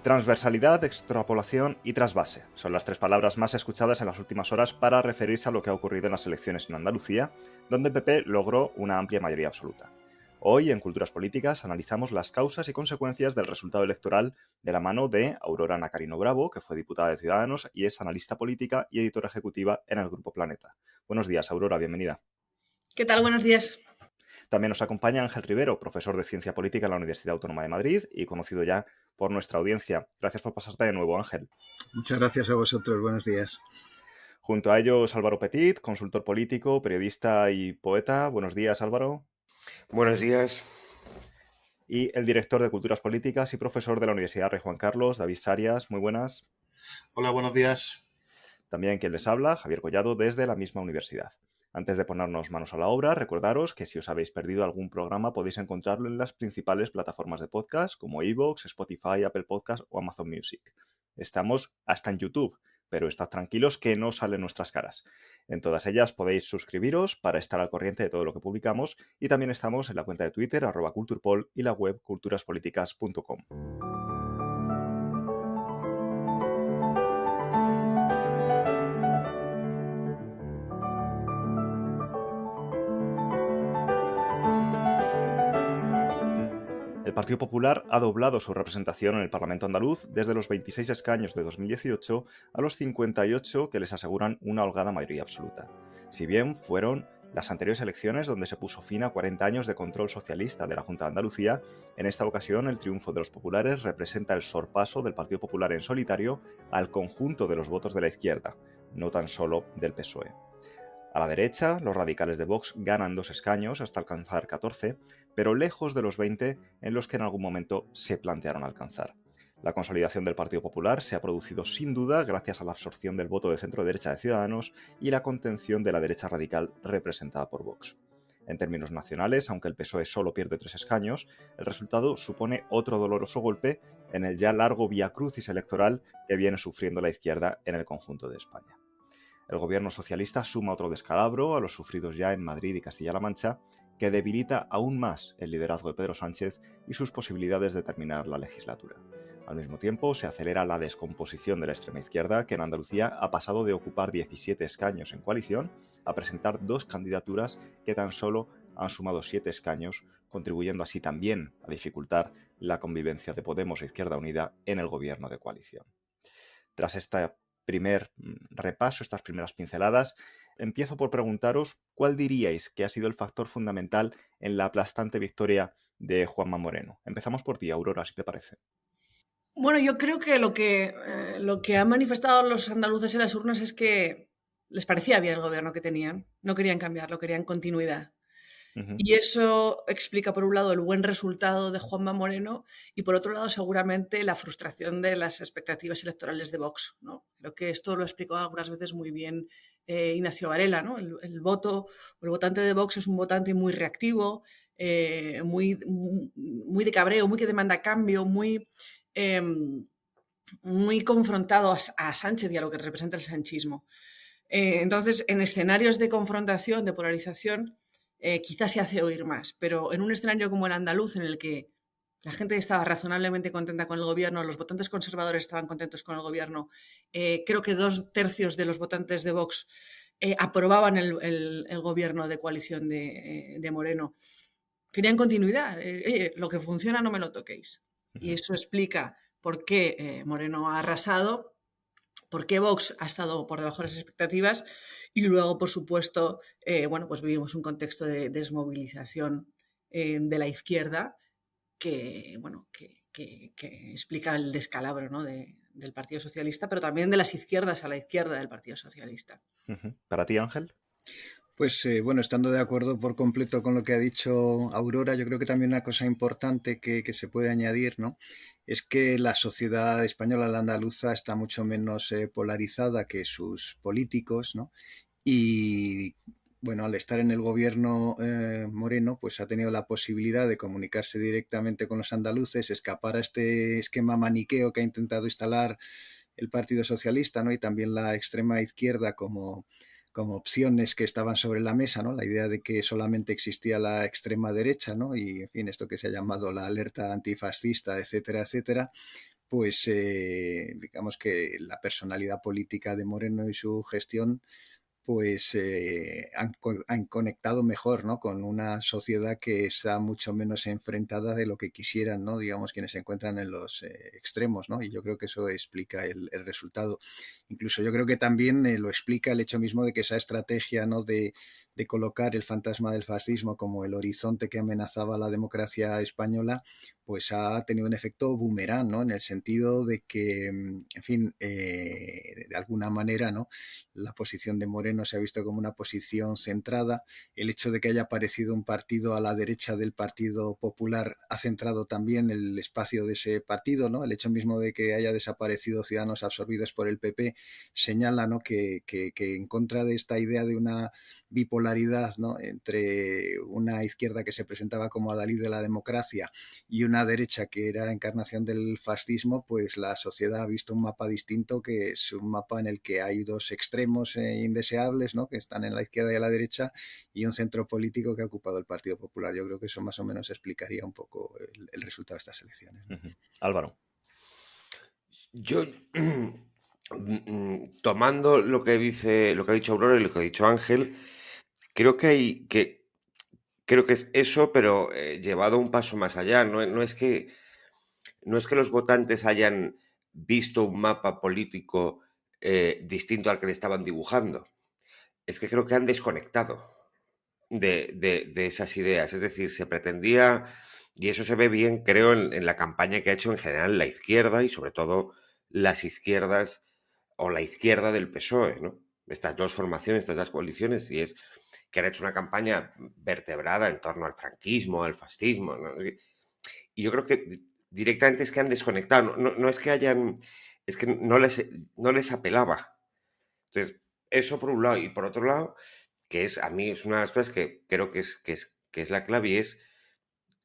Transversalidad, extrapolación y trasvase son las tres palabras más escuchadas en las últimas horas para referirse a lo que ha ocurrido en las elecciones en Andalucía, donde el PP logró una amplia mayoría absoluta. Hoy, en Culturas Políticas, analizamos las causas y consecuencias del resultado electoral de la mano de Aurora Nacarino Bravo, que fue diputada de Ciudadanos y es analista política y editora ejecutiva en el Grupo Planeta. Buenos días, Aurora, bienvenida. ¿Qué tal? Buenos días. También nos acompaña Ángel Rivero, profesor de Ciencia Política en la Universidad Autónoma de Madrid y conocido ya por nuestra audiencia. Gracias por pasarte de nuevo, Ángel. Muchas gracias a vosotros. Buenos días. Junto a ellos, Álvaro Petit, consultor político, periodista y poeta. Buenos días, Álvaro. Buenos días. Y el director de Culturas Políticas y profesor de la Universidad Rey Juan Carlos, David Sarias. Muy buenas. Hola, buenos días. También quien les habla, Javier Collado, desde la misma universidad. Antes de ponernos manos a la obra, recordaros que si os habéis perdido algún programa podéis encontrarlo en las principales plataformas de podcast como iVoox, Spotify, Apple Podcast o Amazon Music. Estamos hasta en YouTube, pero estad tranquilos que no salen nuestras caras. En todas ellas podéis suscribiros para estar al corriente de todo lo que publicamos y también estamos en la cuenta de Twitter @culturpol y la web culturaspoliticas.com. El Partido Popular ha doblado su representación en el Parlamento andaluz desde los 26 escaños de 2018 a los 58 que les aseguran una holgada mayoría absoluta. Si bien fueron las anteriores elecciones donde se puso fin a 40 años de control socialista de la Junta de Andalucía, en esta ocasión el triunfo de los populares representa el sorpaso del Partido Popular en solitario al conjunto de los votos de la izquierda, no tan solo del PSOE. A la derecha, los radicales de Vox ganan 2 escaños hasta alcanzar 14, pero lejos de los 20 en los que en algún momento se plantearon alcanzar. La consolidación del Partido Popular se ha producido sin duda gracias a la absorción del voto de centro-derecha de Ciudadanos y la contención de la derecha radical representada por Vox. En términos nacionales, aunque el PSOE solo pierde 3 escaños, el resultado supone otro doloroso golpe en el ya largo viacrucis electoral que viene sufriendo la izquierda en el conjunto de España. El gobierno socialista suma otro descalabro a los sufridos ya en Madrid y Castilla-La Mancha, que debilita aún más el liderazgo de Pedro Sánchez y sus posibilidades de terminar la legislatura. Al mismo tiempo, se acelera la descomposición de la extrema izquierda, que en Andalucía ha pasado de ocupar 17 escaños en coalición a presentar 2 candidaturas que tan solo han sumado 7 escaños, contribuyendo así también a dificultar la convivencia de Podemos e Izquierda Unida en el gobierno de coalición. Tras esta primer repaso, estas primeras pinceladas, empiezo por preguntaros cuál diríais que ha sido el factor fundamental en la aplastante victoria de Juanma Moreno. Empezamos por ti, Aurora, si te parece. Bueno, yo creo que lo que han manifestado los andaluces en las urnas es que les parecía bien el gobierno que tenían. No querían cambiarlo, querían continuidad. Y eso explica, por un lado, el buen resultado de Juanma Moreno y, por otro lado, seguramente la frustración de las expectativas electorales de Vox, ¿no? Creo que esto lo ha explicado algunas veces muy bien Ignacio Varela, ¿no? El votante de Vox es un votante muy reactivo, muy de cabreo, muy que demanda cambio, muy confrontado a Sánchez y a lo que representa el sanchismo. Entonces, en escenarios de confrontación, de polarización, quizás se hace oír más, pero en un escenario como el andaluz, en el que la gente estaba razonablemente contenta con el gobierno, los votantes conservadores estaban contentos con el gobierno, creo que 2/3 de los votantes de Vox aprobaban el gobierno de coalición de Moreno. Querían continuidad. Oye, lo que funciona no me lo toquéis. Y eso explica por qué Moreno ha arrasado, por qué Vox ha estado por debajo de las expectativas y luego, por supuesto, pues vivimos un contexto de desmovilización de la izquierda que explica el descalabro, ¿no? del Partido Socialista, pero también de las izquierdas a la izquierda del Partido Socialista. ¿Para ti, Ángel? Pues estando de acuerdo por completo con lo que ha dicho Aurora, yo creo que también una cosa importante que se puede añadir, ¿no?, es que la sociedad española, la andaluza, está mucho menos polarizada que sus políticos, ¿no? Y bueno, al estar en el gobierno Moreno, pues ha tenido la posibilidad de comunicarse directamente con los andaluces, escapar a este esquema maniqueo que ha intentado instalar el Partido Socialista, ¿no?, y también la extrema izquierda como opciones que estaban sobre la mesa, ¿no? La idea de que solamente existía la extrema derecha, ¿no? Y, en fin, esto que se ha llamado la alerta antifascista, etcétera, etcétera. pues digamos que la personalidad política de Moreno y su gestión pues han conectado mejor, ¿no? Con una sociedad que está mucho menos enfrentada de lo que quisieran, ¿no? Digamos, quienes se encuentran en los extremos, ¿no? Y yo creo que eso explica el resultado. Incluso yo creo que también lo explica el hecho mismo de que esa estrategia, ¿no? De colocar el fantasma del fascismo como el horizonte que amenazaba la democracia española, pues ha tenido un efecto boomerang, ¿no? En el sentido de que, en fin, de alguna manera, ¿no? La posición de Moreno se ha visto como una posición centrada. El hecho de que haya aparecido un partido a la derecha del Partido Popular ha centrado también el espacio de ese partido, ¿no? El hecho mismo de que haya desaparecido Ciudadanos absorbidos por el PP señala, ¿no? que en contra de esta idea de una bipolaridad, ¿no? Entre una izquierda que se presentaba como adalid de la democracia y una derecha que era encarnación del fascismo, pues la sociedad ha visto un mapa distinto, que es un mapa en el que hay dos extremos indeseables, ¿no? Que están en la izquierda y a la derecha, y un centro político que ha ocupado el Partido Popular. Yo creo que eso más o menos explicaría un poco el resultado de estas elecciones, ¿no? Álvaro. Yo, tomando lo que ha dicho Aurora y lo que ha dicho Ángel, creo creo que es eso, pero llevado un paso más allá. No es que los votantes hayan visto un mapa político distinto al que le estaban dibujando. Es que creo que han desconectado de esas ideas. Es decir, se pretendía, y eso se ve bien, creo, en la campaña que ha hecho en general la izquierda y sobre todo las izquierdas o la izquierda del PSOE, ¿no? Estas dos formaciones, estas dos coaliciones, y es que han hecho una campaña vertebrada en torno al franquismo, al fascismo, ¿no? Y yo creo que directamente es que han desconectado, no es que hayan, es que no les apelaba. Entonces, eso por un lado, y por otro lado, que es, a mí es una de las cosas que creo que es la clave, y es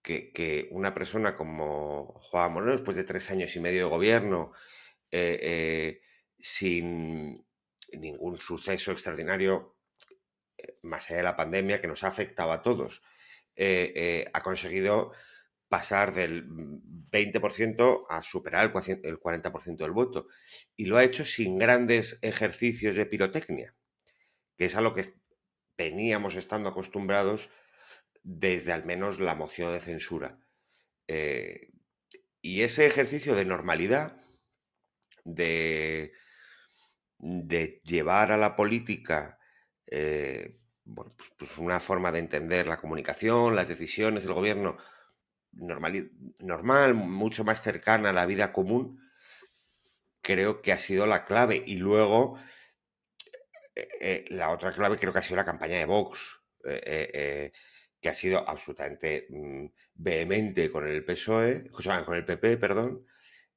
que una persona como Juan Moreno, después de 3 años y medio de gobierno, sin ningún suceso extraordinario, más allá de la pandemia, que nos ha afectado a todos, ha conseguido pasar del 20% a superar el 40% del voto. Y lo ha hecho sin grandes ejercicios de pirotecnia, que es a lo que veníamos estando acostumbrados desde al menos la moción de censura. Y ese ejercicio de normalidad, de llevar a la política bueno, pues una forma de entender la comunicación, las decisiones del gobierno normal, mucho más cercana a la vida común, creo que ha sido la clave. Y luego, la otra clave creo que ha sido la campaña de Vox, que ha sido absolutamente vehemente con el PSOE, o sea, con el PP, perdón,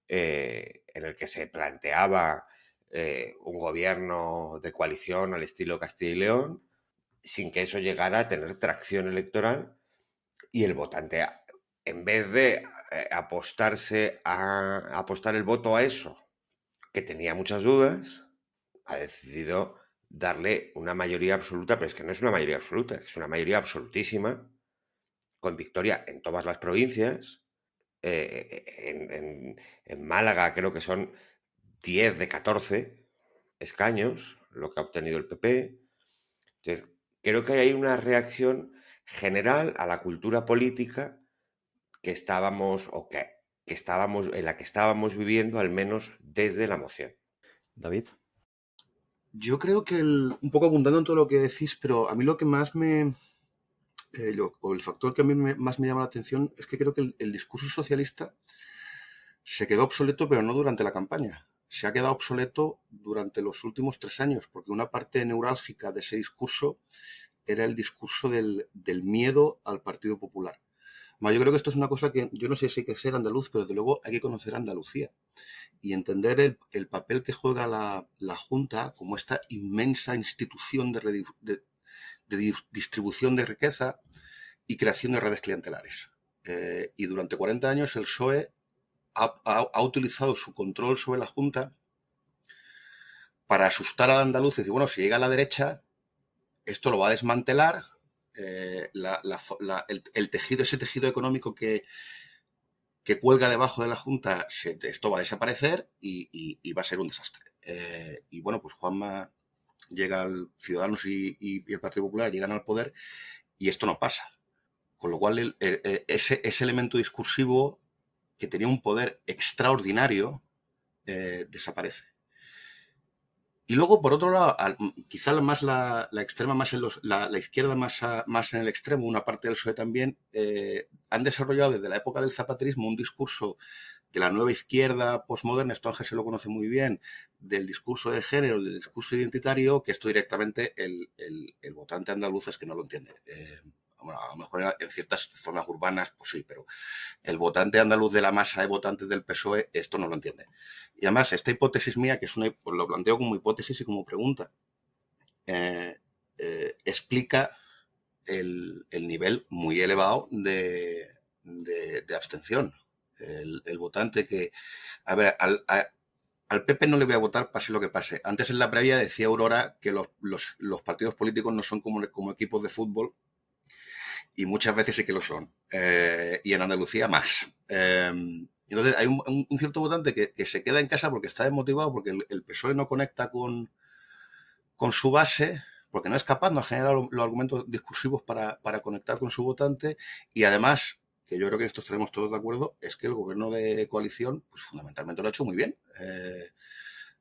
en el que se planteaba un gobierno de coalición al estilo Castilla y León, sin que eso llegara a tener tracción electoral, y el votante, en vez de apostar el voto a eso, que tenía muchas dudas, ha decidido darle una mayoría absoluta, pero es que no es una mayoría absoluta, es una mayoría absolutísima, con victoria en todas las provincias. En Málaga creo que son 10 de 14 escaños lo que ha obtenido el PP. Entonces, creo que hay una reacción general a la cultura política que estábamos, en la que estábamos viviendo, al menos desde la moción. David. Yo creo que un poco abundando en todo lo que decís, pero a mí lo que más o el factor que a mí más me llama la atención es que creo que el discurso socialista se quedó obsoleto, pero no durante la campaña. Se ha quedado obsoleto durante los últimos 3 años, porque una parte neurálgica de ese discurso era el discurso del miedo al Partido Popular. Yo creo que esto es una cosa que yo no sé si hay que ser andaluz, pero desde luego hay que conocer Andalucía y entender el papel que juega la Junta como esta inmensa institución de distribución de riqueza y creación de redes clientelares. Y durante 40 años el PSOE ha utilizado su control sobre la Junta para asustar al andaluz y decir, bueno, si llega a la derecha, esto lo va a desmantelar, el tejido, ese tejido económico que que cuelga debajo de la Junta, esto va a desaparecer y va a ser un desastre. Y bueno, pues Juanma llega al Ciudadanos y el Partido Popular llegan al poder y esto no pasa. Con lo cual ese elemento discursivo que tenía un poder extraordinario desaparece. Y luego, por otro lado, quizá más la extrema, más la izquierda más en el extremo, una parte del PSOE también, han desarrollado desde la época del zapaterismo un discurso de la nueva izquierda postmoderna, esto Ángel se lo conoce muy bien, del discurso de género, del discurso identitario, que esto directamente el votante andaluz es que no lo entiende. Bueno, a lo mejor en ciertas zonas urbanas, pues sí, pero el votante andaluz de la masa de votantes del PSOE esto no lo entiende. Y además, esta hipótesis mía, que pues lo planteo como hipótesis y como pregunta, explica el nivel muy elevado de abstención. El votante que... A ver, al PP no le voy a votar pase lo que pase. Antes en la previa decía Aurora que los partidos políticos no son como equipos de fútbol, y muchas veces sí que lo son. Y en Andalucía más. Entonces hay un cierto votante que se queda en casa porque está desmotivado, porque el PSOE no conecta con su base, porque no es capaz, no ha generado los argumentos discursivos para conectar con su votante, y además, que yo creo que en esto estaremos todos de acuerdo, es que el gobierno de coalición, pues fundamentalmente lo ha hecho muy bien.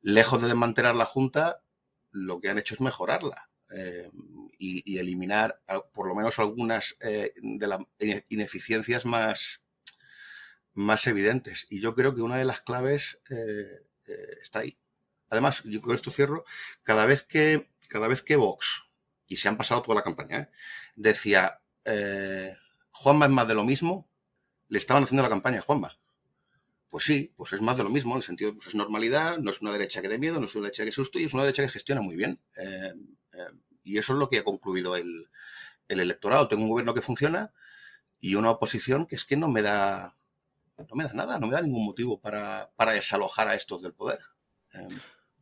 Lejos de desmantelar la Junta, lo que han hecho es mejorarla. Y eliminar por lo menos algunas de las ineficiencias más evidentes. Y yo creo que una de las claves está ahí. Además, yo con esto cierro, cada vez que Vox, y se han pasado toda la campaña, decía Juanma es más de lo mismo, le estaban haciendo la campaña a Juanma. Pues sí, pues es más de lo mismo, en el sentido de pues es normalidad, no es una derecha que dé miedo, no es una derecha que susto, y es una derecha que gestiona muy bien. Y eso es lo que ha concluido el electorado. Tengo un gobierno que funciona y una oposición que es que no me da nada, no me da ningún motivo para desalojar a estos del poder.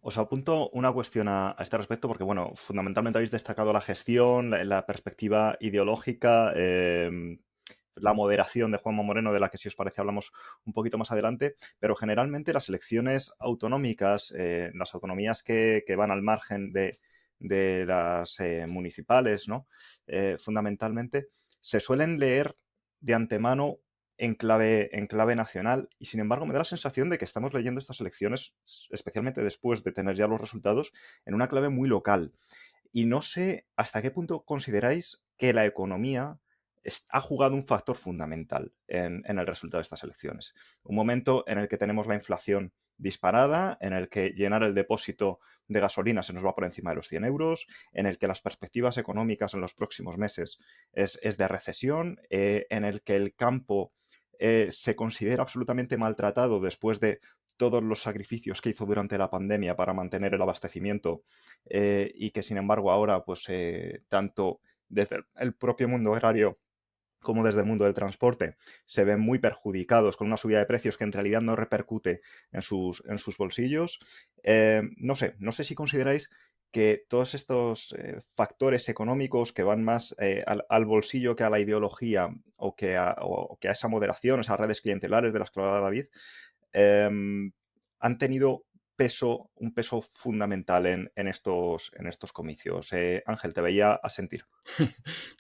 Os apunto una cuestión a este respecto porque, bueno, fundamentalmente habéis destacado la gestión, la perspectiva ideológica, la moderación de Juanma Moreno, de la que, si os parece, hablamos un poquito más adelante, pero generalmente las elecciones autonómicas, las autonomías que van al margen de las municipales, ¿no? Fundamentalmente, se suelen leer de antemano en clave nacional, y sin embargo me da la sensación de que estamos leyendo estas elecciones, especialmente después de tener ya los resultados, en una clave muy local. Y no sé hasta qué punto consideráis que la economía ha jugado un factor fundamental en el resultado de estas elecciones. Un momento en el que tenemos la inflación disparada, en el que llenar el depósito de gasolina se nos va por encima de los 100 euros, en el que las perspectivas económicas en los próximos meses es de recesión, en el que el campo se considera absolutamente maltratado después de todos los sacrificios que hizo durante la pandemia para mantener el abastecimiento, y que sin embargo ahora pues tanto desde el propio mundo agrario como desde el mundo del transporte se ven muy perjudicados con una subida de precios que en realidad no repercute en sus bolsillos. No sé si consideráis que todos estos factores económicos que van más al bolsillo que a la ideología o que a esa moderación, esas redes clientelares de las que hablaba David, han tenido un peso fundamental en estos comicios. Ángel, te veía asentir.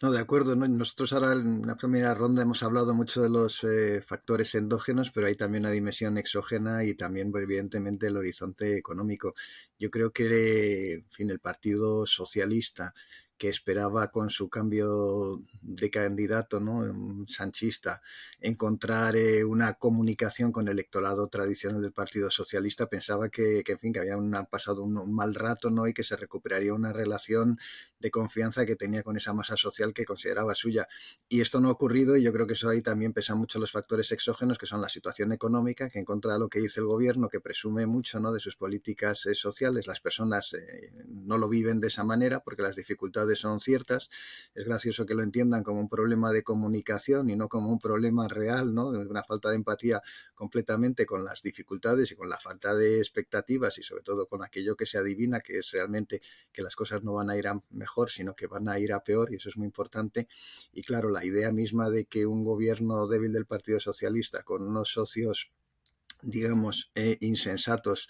No, de acuerdo, ¿no? Nosotros ahora en la primera ronda hemos hablado mucho de los factores endógenos, pero hay también una dimensión exógena y también, pues, evidentemente, el horizonte económico. Yo creo que, en fin, el Partido Socialista, que esperaba con su cambio de candidato, ¿no?, sanchista, encontrar una comunicación con el electorado tradicional del Partido Socialista, pensaba en fin, que habían pasado un mal rato, ¿no?, y que se recuperaría una relación de confianza que tenía con esa masa social que consideraba suya. Y esto no ha ocurrido, y yo creo que eso ahí también pesan mucho los factores exógenos, que son la situación económica, que en contra de lo que dice el gobierno, que presume mucho, ¿no?, de sus políticas sociales, las personas no lo viven de esa manera porque las dificultades dificultades son ciertas. Es gracioso que lo entiendan como un problema de comunicación y no como un problema real, ¿no? Una falta de empatía completamente con las dificultades y con la falta de expectativas y sobre todo con aquello que se adivina, que es realmente que las cosas no van a ir a mejor, sino que van a ir a peor, y eso es muy importante. Y claro, la idea misma de que un gobierno débil del Partido Socialista con unos socios digamos, insensatos,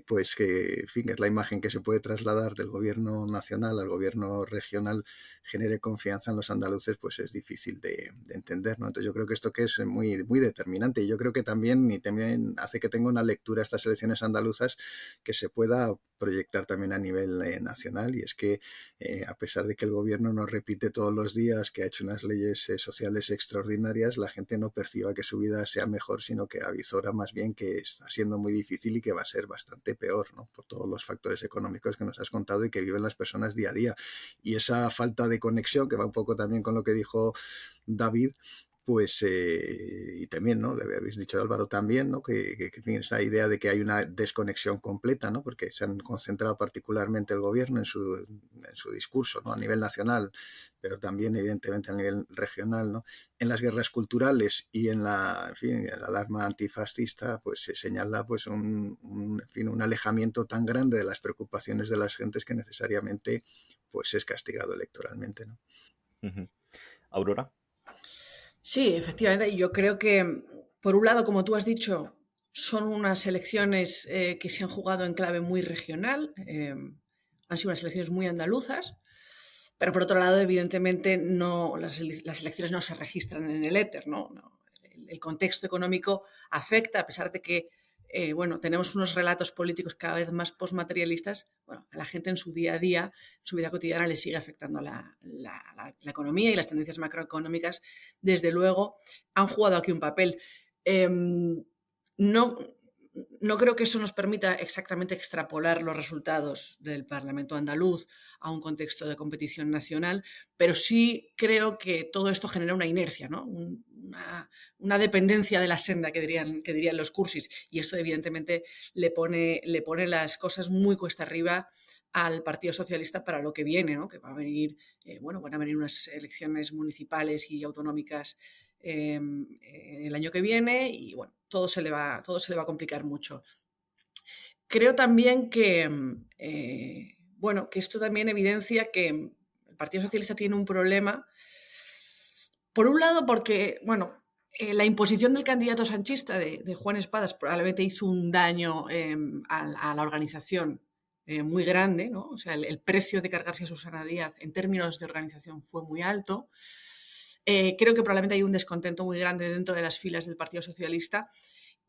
pues que, en fin, es la imagen que se puede trasladar del gobierno nacional al gobierno regional, genere confianza en los andaluces, pues es difícil de entender, ¿no? Entonces yo creo que esto que es muy, muy determinante, y yo creo que también hace que tenga una lectura estas elecciones andaluzas que se pueda proyectar también a nivel nacional, y es que a pesar de que el gobierno nos repite todos los días que ha hecho unas leyes sociales extraordinarias, la gente no perciba que su vida sea mejor, sino que avizora más bien que está siendo muy difícil y que va a ser bastante peor, ¿no? Por todos los factores económicos que nos has contado y que viven las personas día a día. Y esa falta de conexión, que va un poco también con lo que dijo David, pues, y también, ¿no? Le habéis dicho a Álvaro también, ¿no? Que tiene esa idea de que hay una desconexión completa, ¿no? Porque se han concentrado particularmente el gobierno en su discurso, ¿no? A nivel nacional, pero también, evidentemente, a nivel regional, ¿no? En las guerras culturales y en en fin, el alarma antifascista, pues se señala pues en fin, un alejamiento tan grande de las preocupaciones de las gentes que necesariamente pues es castigado electoralmente, ¿no? Uh-huh. Aurora. Sí, efectivamente. Yo creo que, por un lado, como tú has dicho, son unas elecciones que se han jugado en clave muy regional, han sido unas elecciones muy andaluzas, pero por otro lado, evidentemente, las elecciones no se registran en el éter, ¿no? El contexto económico afecta, a pesar de que bueno, tenemos unos relatos políticos cada vez más postmaterialistas. Bueno, a la gente en su día a día, en su vida cotidiana, le sigue afectando la economía, y las tendencias macroeconómicas, desde luego, han jugado aquí un papel. No creo que eso nos permita exactamente extrapolar los resultados del Parlamento andaluz a un contexto de competición nacional, pero sí creo que todo esto genera una inercia, ¿no? Una dependencia de la senda, que dirían los cursis, y esto evidentemente le pone las cosas muy cuesta arriba al Partido Socialista para lo que viene, ¿no? Que va a venir, van a venir unas elecciones municipales y autonómicas el año que viene, y bueno, todo se le va a complicar mucho. Creo también que, que esto también evidencia que el Partido Socialista tiene un problema, por un lado porque, la imposición del candidato sanchista de Juan Espadas probablemente hizo un daño a la organización muy grande, ¿no? O sea, el precio de cargarse a Susana Díaz en términos de organización fue muy alto. Creo que probablemente hay un descontento muy grande dentro de las filas del Partido Socialista.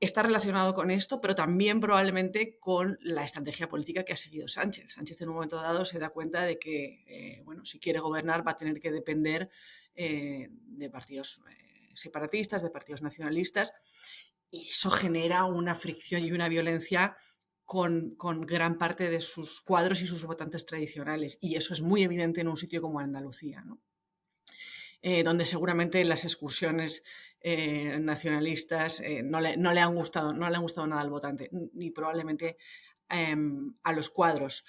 Está relacionado con esto, pero también probablemente con la estrategia política que ha seguido Sánchez. Sánchez en un momento dado se da cuenta de que, si quiere gobernar va a tener que depender de partidos separatistas, de partidos nacionalistas, y eso genera una fricción y una violencia con gran parte de sus cuadros y sus votantes tradicionales, y eso es muy evidente en un sitio como Andalucía, ¿no? Donde seguramente las excursiones nacionalistas no le han gustado nada al votante, ni probablemente a los cuadros.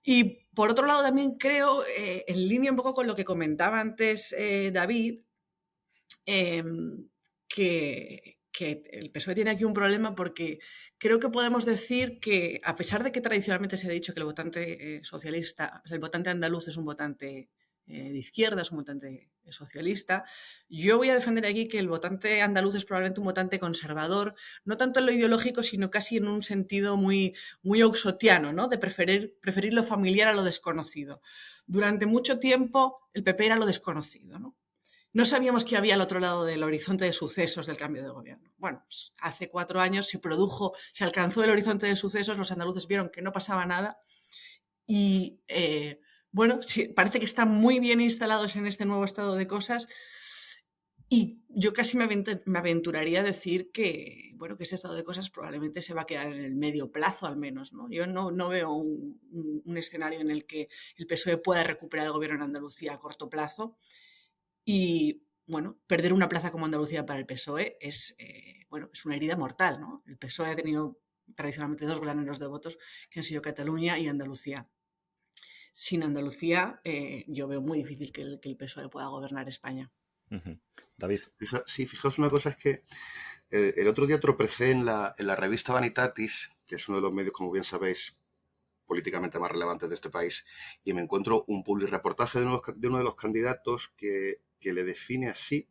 Y por otro lado también creo, en línea un poco con lo que comentaba antes David, que el PSOE tiene aquí un problema, porque creo que podemos decir que, a pesar de que tradicionalmente se ha dicho que el votante socialista, o sea, el votante andaluz es un votante de izquierda, es un votante socialista, yo voy a defender aquí que el votante andaluz es probablemente un votante conservador, no tanto en lo ideológico, sino casi en un sentido muy, muy auxotiano, ¿no? De preferir lo familiar a lo desconocido. Durante mucho tiempo el PP era lo desconocido, ¿no? No sabíamos qué había al otro lado del horizonte de sucesos del cambio de gobierno. Bueno, pues hace 4 años se alcanzó el horizonte de sucesos, los andaluces vieron que no pasaba nada, y sí, parece que están muy bien instalados en este nuevo estado de cosas, y yo casi me aventuraría a decir que, que ese estado de cosas probablemente se va a quedar en el medio plazo, al menos, ¿no? Yo no veo un escenario en el que el PSOE pueda recuperar el gobierno en Andalucía a corto plazo. Y, perder una plaza como Andalucía para el PSOE es una herida mortal, ¿no? El PSOE ha tenido tradicionalmente 2 graneros de votos, que han sido Cataluña y Andalucía. sin Andalucía yo veo muy difícil que el PSOE pueda gobernar España. David. Sí, fijaos una cosa, es que el otro día tropecé en la revista Vanitatis, que es uno de los medios, como bien sabéis, políticamente más relevantes de este país, y me encuentro un publireportaje de uno de los candidatos que le define así: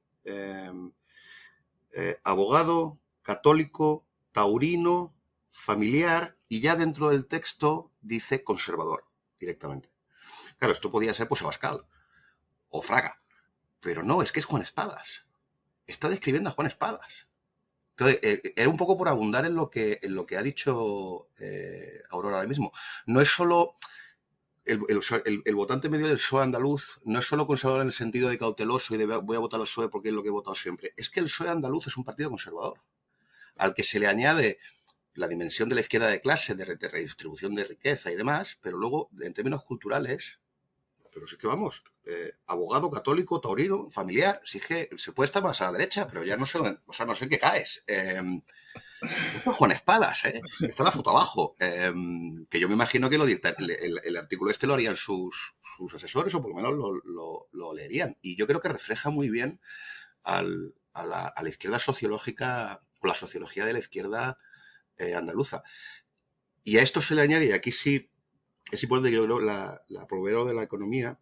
abogado, católico, taurino, familiar, y ya dentro del texto dice conservador directamente. Claro, esto podía ser pues Abascal o Fraga, pero no, es que es Juan Espadas. Está describiendo a Juan Espadas. Entonces, era un poco por abundar en lo que ha dicho Aurora ahora mismo. No es solo el votante medio del PSOE andaluz, no es solo conservador en el sentido de cauteloso y de voy a votar al PSOE porque es lo que he votado siempre. Es que el PSOE andaluz es un partido conservador, al que se le añade la dimensión de la izquierda de clase, de redistribución de riqueza y demás, pero luego, en términos culturales, pero sí que vamos, abogado, católico, taurino, familiar, sí que se puede estar más a la derecha, pero ya no sé, o sea, no sé en qué caes. Juan Espadas, está la foto abajo, que yo me imagino que el artículo este lo harían sus asesores, o por lo menos lo leerían. Y yo creo que refleja muy bien a la izquierda sociológica, o la sociología de la izquierda andaluza. Y a esto se le añade, y aquí sí es importante que yo creo la proveedora de la economía,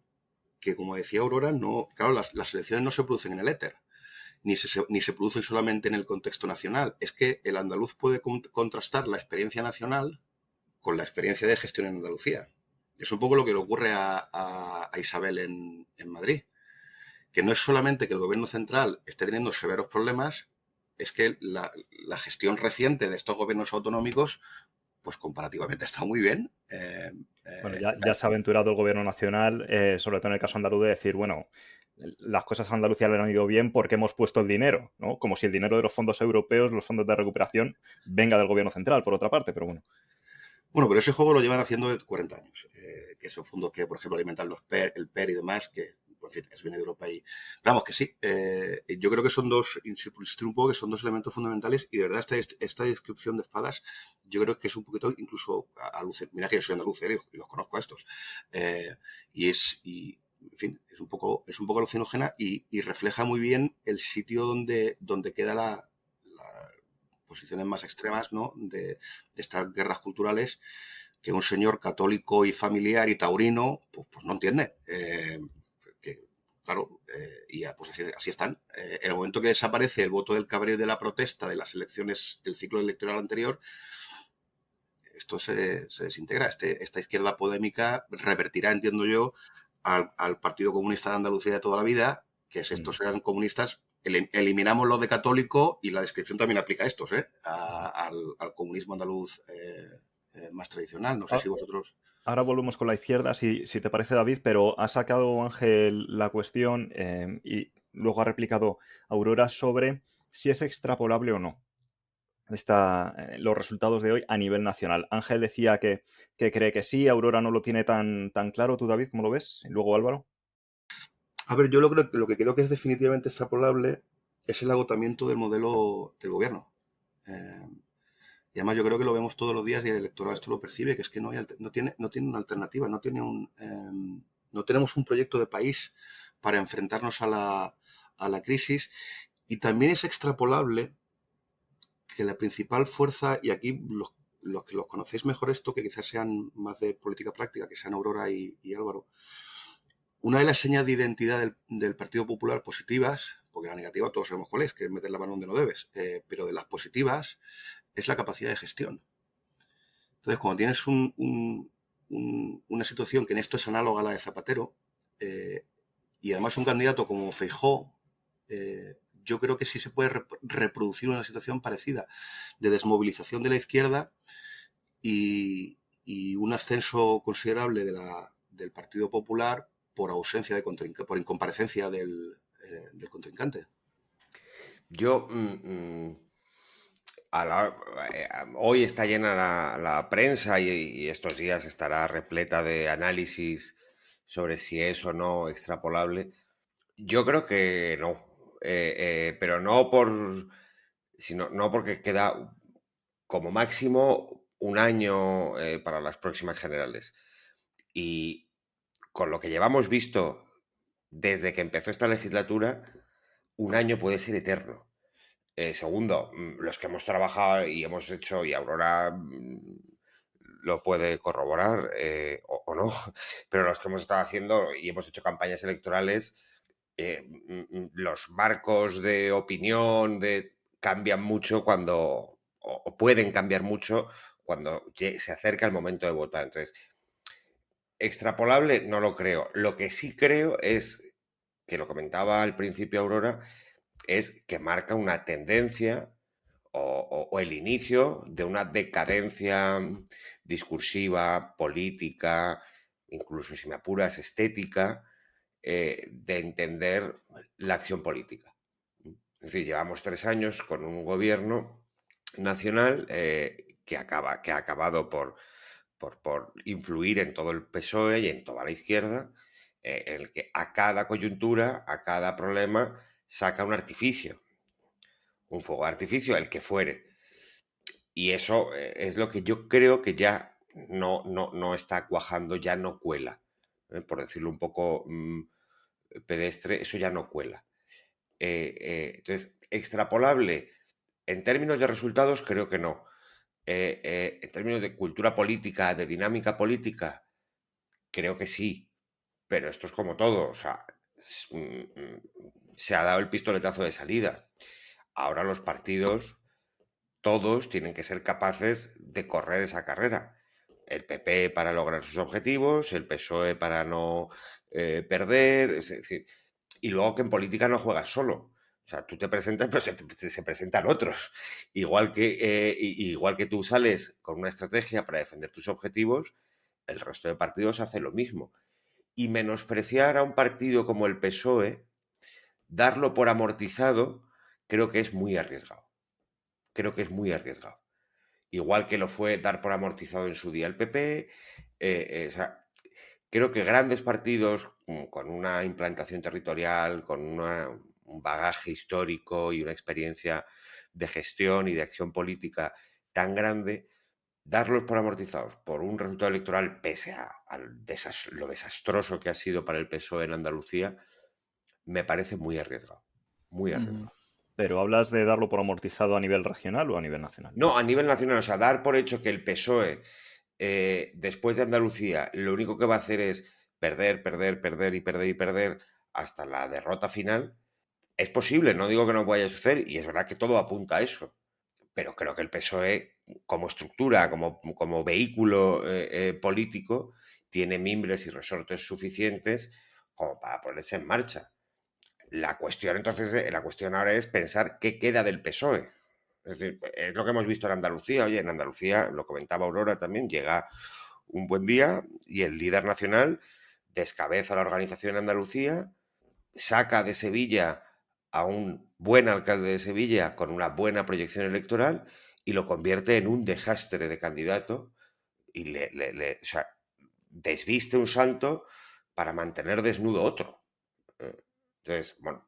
que como decía Aurora, no, claro, las elecciones no se producen en el éter, ni se producen solamente en el contexto nacional. Es que el andaluz puede contrastar la experiencia nacional con la experiencia de gestión en Andalucía. Es un poco lo que le ocurre a Isabel en Madrid, que no es solamente que el gobierno central esté teniendo severos problemas, es que la gestión reciente de estos gobiernos autonómicos, pues comparativamente está muy bien. Bueno, ya se ha aventurado el gobierno nacional, sobre todo en el caso andaluz, de decir, bueno, las cosas a Andalucía le han ido bien porque hemos puesto el dinero, ¿no? Como si el dinero de los fondos europeos, los fondos de recuperación, venga del gobierno central, por otra parte, pero bueno. Bueno, pero ese juego lo llevan haciendo de 40 años, que son fondos que, por ejemplo, alimentan el PER y demás, que, en fin, viene de Europa y... Vamos, que sí, yo creo que son que son dos elementos fundamentales, y de verdad esta descripción de Espadas, yo creo que es un poquito incluso mira que yo soy andaluz, y los conozco a estos, en fin, es un poco alucinógena, y refleja muy bien el sitio donde queda las posiciones más extremas, ¿no? de estas guerras culturales, que un señor católico y familiar y taurino pues no entiende. Claro, y pues así están. En el momento que desaparece el voto del cabreo y de la protesta de las elecciones del ciclo electoral anterior, esto se desintegra. Esta izquierda polémica revertirá, entiendo yo, al Partido Comunista de Andalucía de toda la vida, que es estos sean comunistas. Eliminamos lo de católico, y la descripción también aplica a estos, al comunismo andaluz más tradicional. No sé si vosotros... Ahora volvemos con la izquierda, si te parece, David, pero ha sacado Ángel la cuestión y luego ha replicado Aurora sobre si es extrapolable o no los resultados de hoy a nivel nacional. Ángel decía que cree que sí, Aurora no lo tiene tan claro. ¿Tú, David, cómo lo ves? Y luego Álvaro. A ver, yo lo que creo que es definitivamente extrapolable es el agotamiento del modelo del gobierno. Y además yo creo que lo vemos todos los días, y el electorado esto lo percibe, que es que no tiene una alternativa, no tenemos un proyecto de país para enfrentarnos a la crisis. Y también es extrapolable que la principal fuerza, y aquí los que los conocéis mejor esto, que quizás sean más de política práctica, que sean Aurora y Álvaro, una de las señas de identidad del Partido Popular positivas, porque la negativa todos sabemos cuál es, que es meter la mano donde no debes, pero de las positivas es la capacidad de gestión. Entonces, cuando tienes una situación que en esto es análoga a la de Zapatero, y además un candidato como Feijóo, yo creo que sí se puede reproducir una situación parecida de desmovilización de la izquierda y un ascenso considerable del Partido Popular por ausencia por incomparecencia del contrincante. Yo hoy está llena la prensa, y estos días estará repleta de análisis sobre si es o no extrapolable. Yo creo que no, pero no porque queda como máximo un año para las próximas generales. Y con lo que llevamos visto desde que empezó esta legislatura, un año puede ser eterno. Segundo, los que hemos trabajado y hemos hecho, y Aurora lo puede corroborar o no, pero los que hemos estado haciendo y hemos hecho campañas electorales, los marcos de opinión cambian mucho o pueden cambiar mucho cuando se acerca el momento de votar. Entonces, extrapolable no lo creo. Lo que sí creo es, que lo comentaba al principio Aurora, es que marca una tendencia o el inicio de una decadencia discursiva, política, incluso si me apuras, estética, de entender la acción política. Es decir, llevamos 3 años con un gobierno nacional que ha acabado por influir en todo el PSOE y en toda la izquierda, en el que a cada coyuntura, a cada problema, saca un artificio, un fuego de artificio, el que fuere. Y eso es lo que yo creo que ya no está cuajando, ya no cuela. Por decirlo un poco pedestre, eso ya no cuela. Entonces, extrapolable, en términos de resultados, creo que no. En términos de cultura política, de dinámica política, creo que sí. Pero esto es como todo, o sea, se ha dado el pistoletazo de salida. Ahora los partidos, todos tienen que ser capaces de correr esa carrera. El PP para lograr sus objetivos, el PSOE para no perder, es decir, y luego que en política no juegas solo. O sea, tú te presentas, pero se presentan otros. Igual que tú sales con una estrategia para defender tus objetivos, el resto de partidos hace lo mismo. Y menospreciar a un partido como el PSOE, darlo por amortizado, creo que es muy arriesgado. Creo que es muy arriesgado. Igual que lo fue dar por amortizado en su día el PP. O sea, creo que grandes partidos con una implantación territorial, con un bagaje histórico y una experiencia de gestión y de acción política tan grande, darlos por amortizados por un resultado electoral, pese a lo desastroso que ha sido para el PSOE en Andalucía, me parece muy arriesgado. Muy arriesgado. ¿Pero hablas de darlo por amortizado a nivel regional o a nivel nacional? No, a nivel nacional, o sea, dar por hecho que el PSOE, después de Andalucía, lo único que va a hacer es perder, perder, perder y perder y perder hasta la derrota final, es posible, no digo que no vaya a suceder, y es verdad que todo apunta a eso, pero creo que el PSOE, como estructura, como vehículo político, tiene mimbres y resortes suficientes como para ponerse en marcha. La cuestión entonces, la cuestión ahora es pensar qué queda del PSOE. Es decir, es lo que hemos visto en Andalucía. Oye, en Andalucía, lo comentaba Aurora también, llega un buen día y el líder nacional descabeza la organización en Andalucía, saca de Sevilla a un buen alcalde de Sevilla con una buena proyección electoral y lo convierte en un desastre de candidato y o sea, desviste un santo para mantener desnudo otro. Entonces, bueno,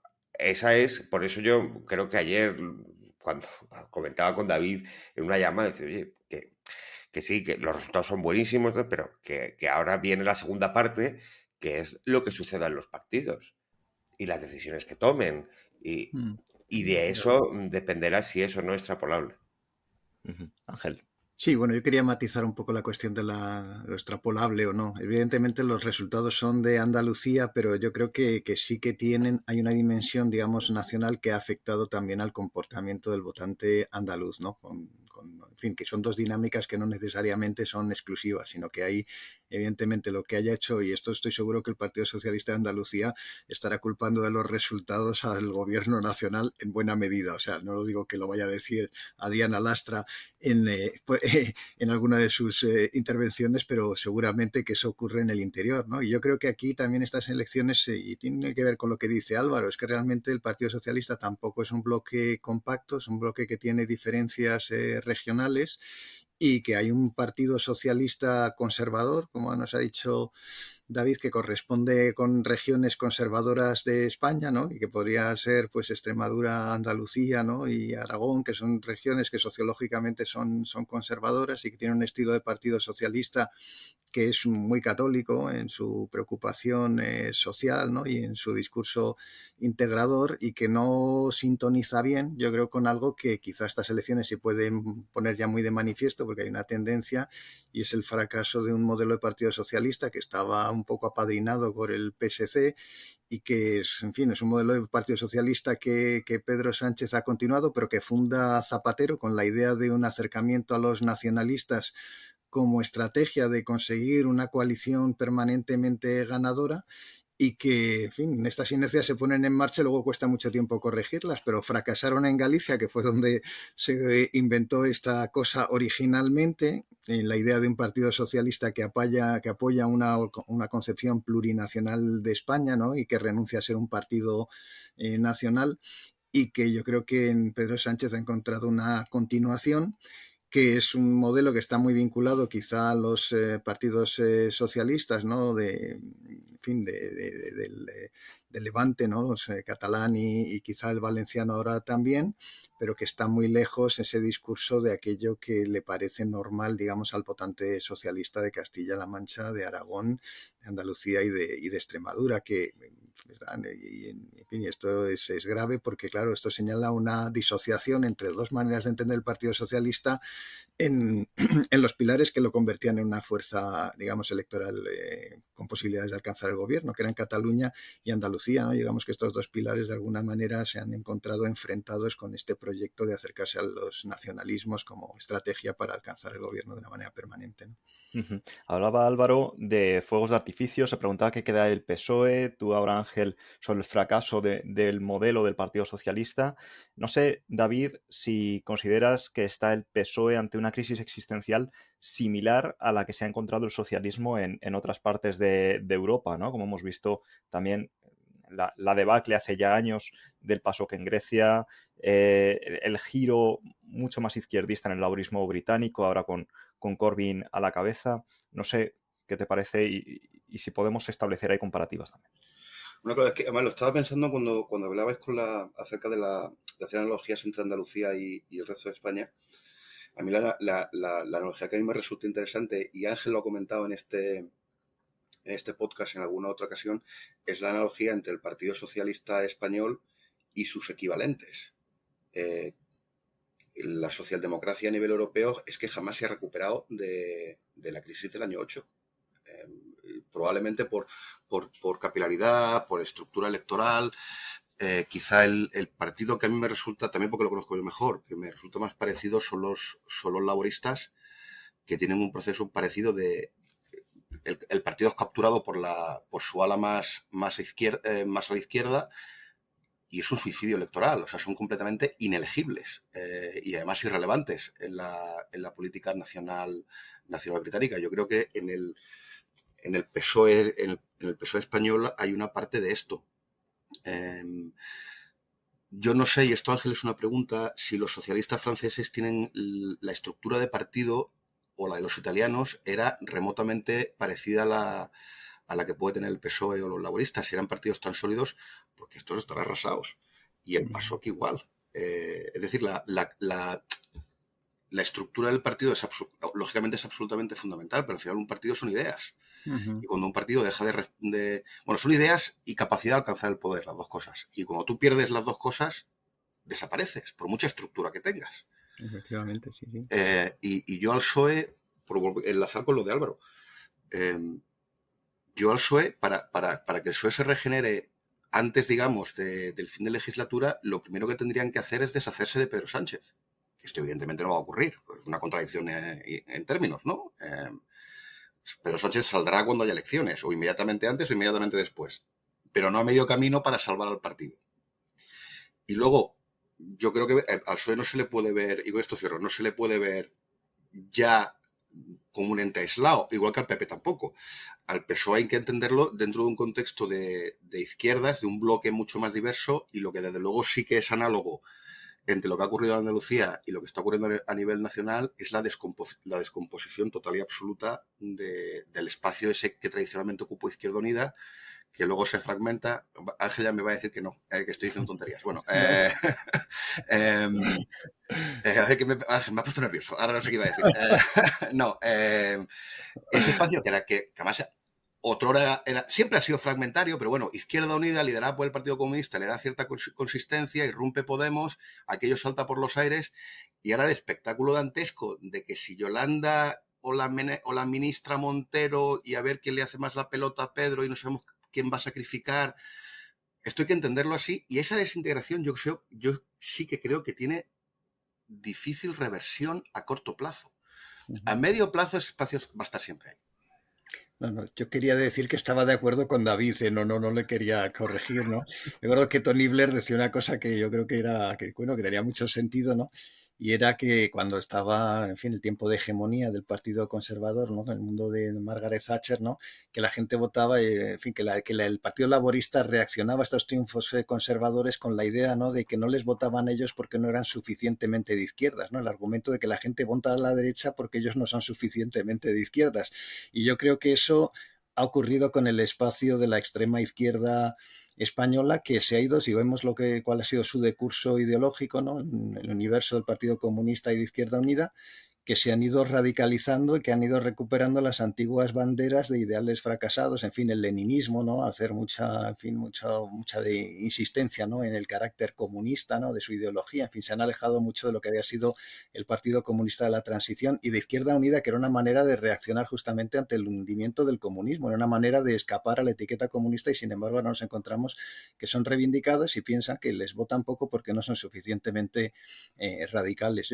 por eso yo creo que ayer, cuando comentaba con David en una llamada, decía, oye, que sí, que los resultados son buenísimos, ¿no? Pero que ahora viene la segunda parte, que es lo que suceda en los partidos y las decisiones que tomen. Y de eso dependerá si eso no es extrapolable. Ángel. Sí, bueno, yo quería matizar un poco la cuestión de lo extrapolable o no. Evidentemente los resultados son de Andalucía, pero yo creo que sí que hay una dimensión, digamos, nacional que ha afectado también al comportamiento del votante andaluz, ¿no? En fin, que son dos dinámicas que no necesariamente son exclusivas, sino que hay, evidentemente, lo que haya hecho, y esto estoy seguro que el Partido Socialista de Andalucía estará culpando de los resultados al gobierno nacional en buena medida. O sea, no lo digo que lo vaya a decir Adriana Lastra en alguna de sus intervenciones, pero seguramente que eso ocurre en el interior, ¿no? Y yo creo que aquí también estas elecciones, y tiene que ver con lo que dice Álvaro, es que realmente el Partido Socialista tampoco es un bloque compacto, es un bloque que tiene diferencias regionales y que hay un Partido Socialista conservador, como nos ha dicho David, que corresponde con regiones conservadoras de España, ¿no? Y que podría ser pues Extremadura, Andalucía, ¿no? Y Aragón, que son regiones que sociológicamente son conservadoras y que tienen un estilo de partido socialista que es muy católico en su preocupación social, ¿no? Y en su discurso integrador, y que no sintoniza bien, yo creo, con algo que quizá estas elecciones se pueden poner ya muy de manifiesto, porque hay una tendencia, y es el fracaso de un modelo de partido socialista que estaba un poco apadrinado por el PSC, y que es, en fin, es un modelo de partido socialista que Pedro Sánchez ha continuado, pero que funda Zapatero con la idea de un acercamiento a los nacionalistas como estrategia de conseguir una coalición permanentemente ganadora, y que, en fin, estas inercias se ponen en marcha y luego cuesta mucho tiempo corregirlas, pero fracasaron en Galicia, que fue donde se inventó esta cosa originalmente, en la idea de un partido socialista que apoya una concepción plurinacional de España, ¿no? Y que renuncia a ser un partido nacional, y que yo creo que en Pedro Sánchez ha encontrado una continuación, que es un modelo que está muy vinculado quizá a los partidos socialistas, ¿no? En fin, del Levante, ¿no? Los catalán y quizá el valenciano ahora también, pero que está muy lejos ese discurso de aquello que le parece normal, digamos, al votante socialista de Castilla-La Mancha, de Aragón, de Andalucía y de Extremadura, que, ¿verdad? En fin, esto es grave porque, claro, esto señala una disociación entre dos maneras de entender el Partido Socialista en, en los pilares que lo convertían en una fuerza, digamos, electoral con posibilidades de alcanzar el gobierno, que eran Cataluña y Andalucía, ¿no? Digamos que estos dos pilares de alguna manera se han encontrado enfrentados con este proyecto de acercarse a los nacionalismos como estrategia para alcanzar el gobierno de una manera permanente, ¿no? Hablaba Álvaro de fuegos de artificio, se preguntaba qué queda del PSOE, tú ahora, Ángel, sobre el fracaso del modelo del Partido Socialista. No sé, David, si consideras que está el PSOE ante una crisis existencial similar a la que se ha encontrado el socialismo en otras partes de Europa, ¿no? Como hemos visto también la debacle hace ya años del PASOK en Grecia, el giro mucho más izquierdista en el laborismo británico, ahora con Corbyn a la cabeza. No sé qué te parece y si podemos establecer ahí comparativas también. Una cosa es que, además, lo estaba pensando cuando hablabais acerca de hacer analogías entre Andalucía y el resto de España. A mí la analogía que a mí me resulta interesante, y Ángel lo ha comentado en este podcast en alguna otra ocasión, es la analogía entre el Partido Socialista Español y sus equivalentes. La socialdemocracia a nivel europeo es que jamás se ha recuperado de la crisis del año 8. Probablemente por capilaridad, por estructura electoral. Quizá el partido que a mí me resulta, también porque lo conozco yo mejor, que me resulta más parecido son los laboristas, que tienen un proceso parecido de... El partido es capturado por su ala más a la izquierda, y es un suicidio electoral. O sea, son completamente inelegibles y además irrelevantes en la política nacional británica. Yo creo que en el PSOE, en el PSOE español hay una parte de esto. Yo no sé, y esto, Ángel, es una pregunta, si los socialistas franceses tienen la estructura de partido, o la de los italianos era remotamente parecida a la que puede tener el PSOE o los laboristas, si eran partidos tan sólidos, porque estos están arrasados. Y el PASOK igual. Es decir, la estructura del partido lógicamente es absolutamente fundamental, pero al final un partido son ideas. Y cuando un partido deja bueno, son ideas y capacidad de alcanzar el poder, las dos cosas. Y cuando tú pierdes las dos cosas, desapareces, por mucha estructura que tengas. Efectivamente, sí. Y yo al PSOE, por enlazar con lo de Álvaro, yo al PSOE, para que el PSOE se regenere antes, digamos, del fin de legislatura, lo primero que tendrían que hacer es deshacerse de Pedro Sánchez. Esto evidentemente no va a ocurrir, es una contradicción en términos, ¿no? Pedro Sánchez saldrá cuando haya elecciones, o inmediatamente antes o inmediatamente después, pero no a medio camino para salvar al partido. Y luego, yo creo que al PSOE no se le puede ver, y con esto cierro, no se le puede ver ya como un ente aislado, igual que al PP tampoco. Al PSOE hay que entenderlo dentro de un contexto de izquierdas, de un bloque mucho más diverso, y lo que desde luego sí que es análogo entre lo que ha ocurrido en Andalucía y lo que está ocurriendo a nivel nacional es la descomposición total y absoluta del espacio ese que tradicionalmente ocupó Izquierda Unida, que luego se fragmenta. Ángel ya me va a decir que no, que estoy diciendo tonterías. Bueno, a ver, Ángel, me ha puesto nervioso. Ahora no sé qué iba a decir. No, ese espacio que además otrora siempre ha sido fragmentario, pero bueno, Izquierda Unida, liderada por el Partido Comunista, le da cierta consistencia, irrumpe Podemos, aquello salta por los aires, y ahora el espectáculo dantesco de que si Yolanda o la ministra Montero, y a ver quién le hace más la pelota a Pedro y no sabemos quién va a sacrificar, esto hay que entenderlo así, y esa desintegración yo sí que creo que tiene difícil reversión a corto plazo. A medio plazo ese espacio va a estar siempre ahí. No, yo quería decir que estaba de acuerdo con David, no le quería corregir, ¿no? Recuerdo que Tony Blair decía una cosa que yo creo que que tenía mucho sentido, ¿no? Y era que cuando estaba, en fin, el tiempo de hegemonía del Partido Conservador, ¿no? En el mundo de Margaret Thatcher, ¿no? Que la gente votaba, en fin, el Partido Laborista reaccionaba a estos triunfos conservadores con la idea, ¿no? De que no les votaban ellos porque no eran suficientemente de izquierdas, ¿no? El argumento de que la gente vota a la derecha porque ellos no son suficientemente de izquierdas. Y yo creo que eso ha ocurrido con el espacio de la extrema izquierda española, que se ha ido, si vemos cuál ha sido su decurso ideológico, ¿no? En el universo del Partido Comunista y de Izquierda Unida, que se han ido radicalizando y que han ido recuperando las antiguas banderas de ideales fracasados, en fin, el leninismo, ¿no? Hacer mucha de insistencia, ¿no? En el carácter comunista, ¿no? De su ideología, en fin, se han alejado mucho de lo que había sido el Partido Comunista de la Transición y de Izquierda Unida, que era una manera de reaccionar justamente ante el hundimiento del comunismo, era una manera de escapar a la etiqueta comunista, y sin embargo ahora nos encontramos que son reivindicados y piensan que les votan poco porque no son suficientemente radicales.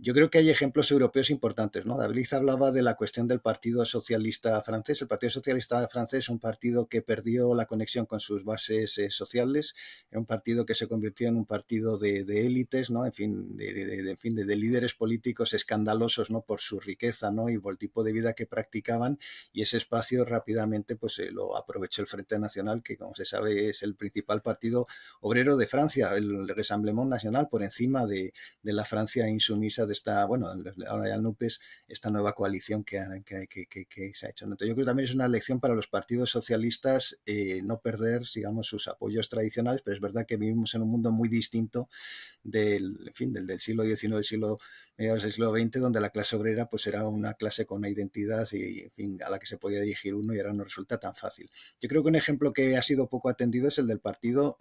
Yo creo que hay ejemplos europeos importantes, ¿no? David hablaba de la cuestión del Partido Socialista francés. El Partido Socialista francés es un partido que perdió la conexión con sus bases sociales, era un partido que se convirtió en un partido de élites, ¿no? En fin, de líderes políticos escandalosos, ¿no? Por su riqueza, ¿no? Y por el tipo de vida que practicaban, y ese espacio rápidamente pues lo aprovechó el Frente Nacional, que como se sabe es el principal partido obrero de Francia, el Rassemblement National, por encima de la Francia insumisa de esta, bueno, ahora ya el NUPES, esta nueva coalición que se ha hecho. Entonces, yo creo que también es una lección para los partidos socialistas no perder, digamos, sus apoyos tradicionales, pero es verdad que vivimos en un mundo muy distinto del siglo XIX, mediados del siglo XX, donde la clase obrera pues era una clase con una identidad y, en fin, a la que se podía dirigir uno, y ahora no resulta tan fácil. Yo creo que un ejemplo que ha sido poco atendido es el del Partido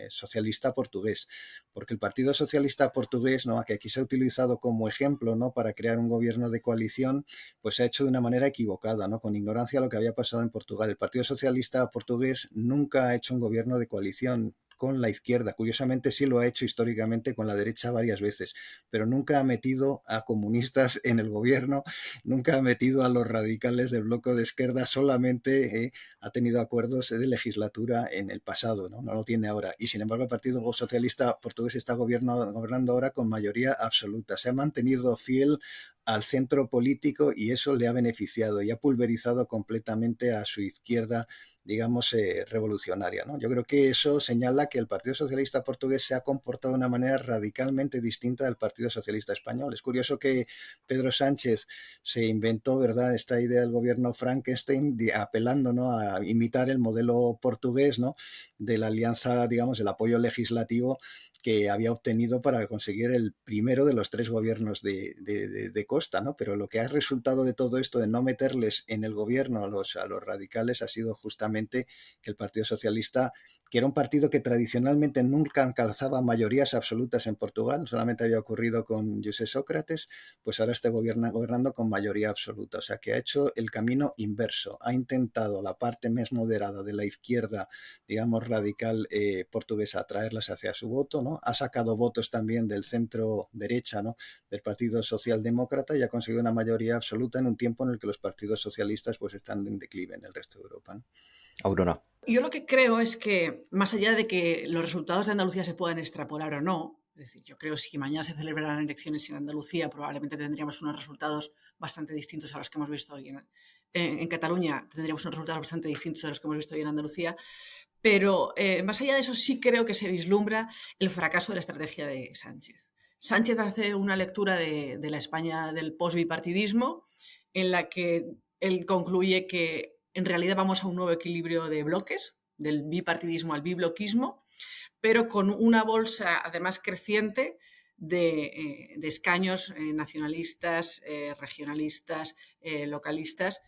Socialista Portugués, porque el Partido Socialista Portugués, ¿no? Que aquí se ha utilizado como ejemplo, ¿no? Para crear un gobierno de coalición, pues se ha hecho de una manera equivocada, ¿no? Con ignorancia de lo que había pasado en Portugal. El Partido Socialista Portugués nunca ha hecho un gobierno de coalición con la izquierda. Curiosamente sí lo ha hecho históricamente con la derecha varias veces, pero nunca ha metido a comunistas en el gobierno, nunca ha metido a los radicales del bloque de izquierda, solamente ha tenido acuerdos de legislatura en el pasado, ¿no? No lo tiene ahora. Y sin embargo el Partido Socialista Portugués está gobernando ahora con mayoría absoluta. Se ha mantenido fiel al centro político y eso le ha beneficiado y ha pulverizado completamente a su izquierda, digamos, revolucionaria, ¿no? Yo creo que eso señala que el Partido Socialista Portugués se ha comportado de una manera radicalmente distinta del Partido Socialista Español. Es curioso que Pedro Sánchez se inventó, ¿verdad?, esta idea del gobierno Frankenstein, apelando, ¿no?, a imitar el modelo portugués, ¿no?, de la alianza, digamos, el apoyo legislativo que había obtenido para conseguir el primero de los 3 gobiernos de Costa, ¿no? Pero lo que ha resultado de todo esto, de no meterles en el gobierno a los radicales, ha sido justamente que el Partido Socialista, que era un partido que tradicionalmente nunca alcanzaba mayorías absolutas en Portugal, solamente había ocurrido con José Sócrates, pues ahora está gobernando con mayoría absoluta. O sea, que ha hecho el camino inverso. Ha intentado la parte más moderada de la izquierda, digamos, radical portuguesa, atraerlas hacia su voto, ¿no? Ha sacado votos también del centro derecha, ¿no?, del Partido Socialdemócrata, y ha conseguido una mayoría absoluta en un tiempo en el que los partidos socialistas pues están en declive en el resto de Europa, ¿no? Aurora. Yo lo que creo es que, más allá de que los resultados de Andalucía se puedan extrapolar o no, es decir, yo creo que si mañana se celebraran elecciones en Andalucía, probablemente tendríamos unos resultados bastante distintos a los que hemos visto hoy en Cataluña, tendríamos unos resultados bastante distintos a los que hemos visto hoy en Andalucía. Pero más allá de eso, sí creo que se vislumbra el fracaso de la estrategia de Sánchez. Sánchez hace una lectura de la España del post-bipartidismo, en la que él concluye que en realidad vamos a un nuevo equilibrio de bloques, del bipartidismo al bibloquismo, pero con una bolsa además creciente de escaños nacionalistas, regionalistas, localistas,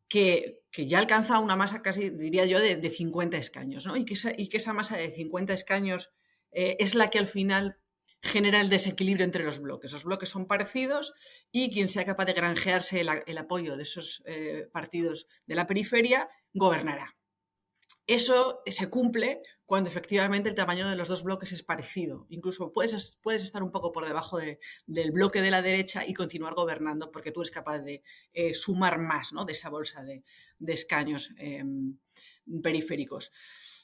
que ya alcanza una masa casi, diría yo, de 50 escaños, ¿no? Y que esa masa de 50 escaños es la que al final genera el desequilibrio entre los bloques. Los bloques son parecidos y quien sea capaz de granjearse el apoyo de esos partidos de la periferia gobernará. Eso se cumple cuando efectivamente el tamaño de los dos bloques es parecido. Incluso puedes estar un poco por debajo del bloque de la derecha y continuar gobernando porque tú eres capaz de sumar más, ¿no?, de esa bolsa de escaños periféricos.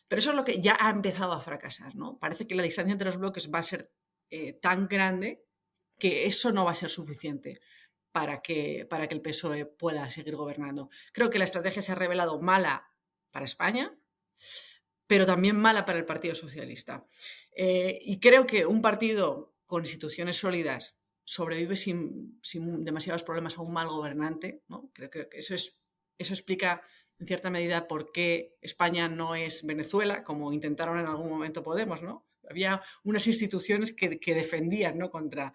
Pero eso es lo que ya ha empezado a fracasar, ¿no? Parece que la distancia entre los bloques va a ser tan grande que eso no va a ser suficiente para que el PSOE pueda seguir gobernando. Creo que la estrategia se ha revelado mala para España, pero también mala para el Partido Socialista. Y creo que un partido con instituciones sólidas sobrevive sin demasiados problemas a un mal gobernante, ¿no? Creo que eso explica en cierta medida por qué España no es Venezuela, como intentaron en algún momento Podemos, ¿no? Había unas instituciones que defendían, ¿no?, contra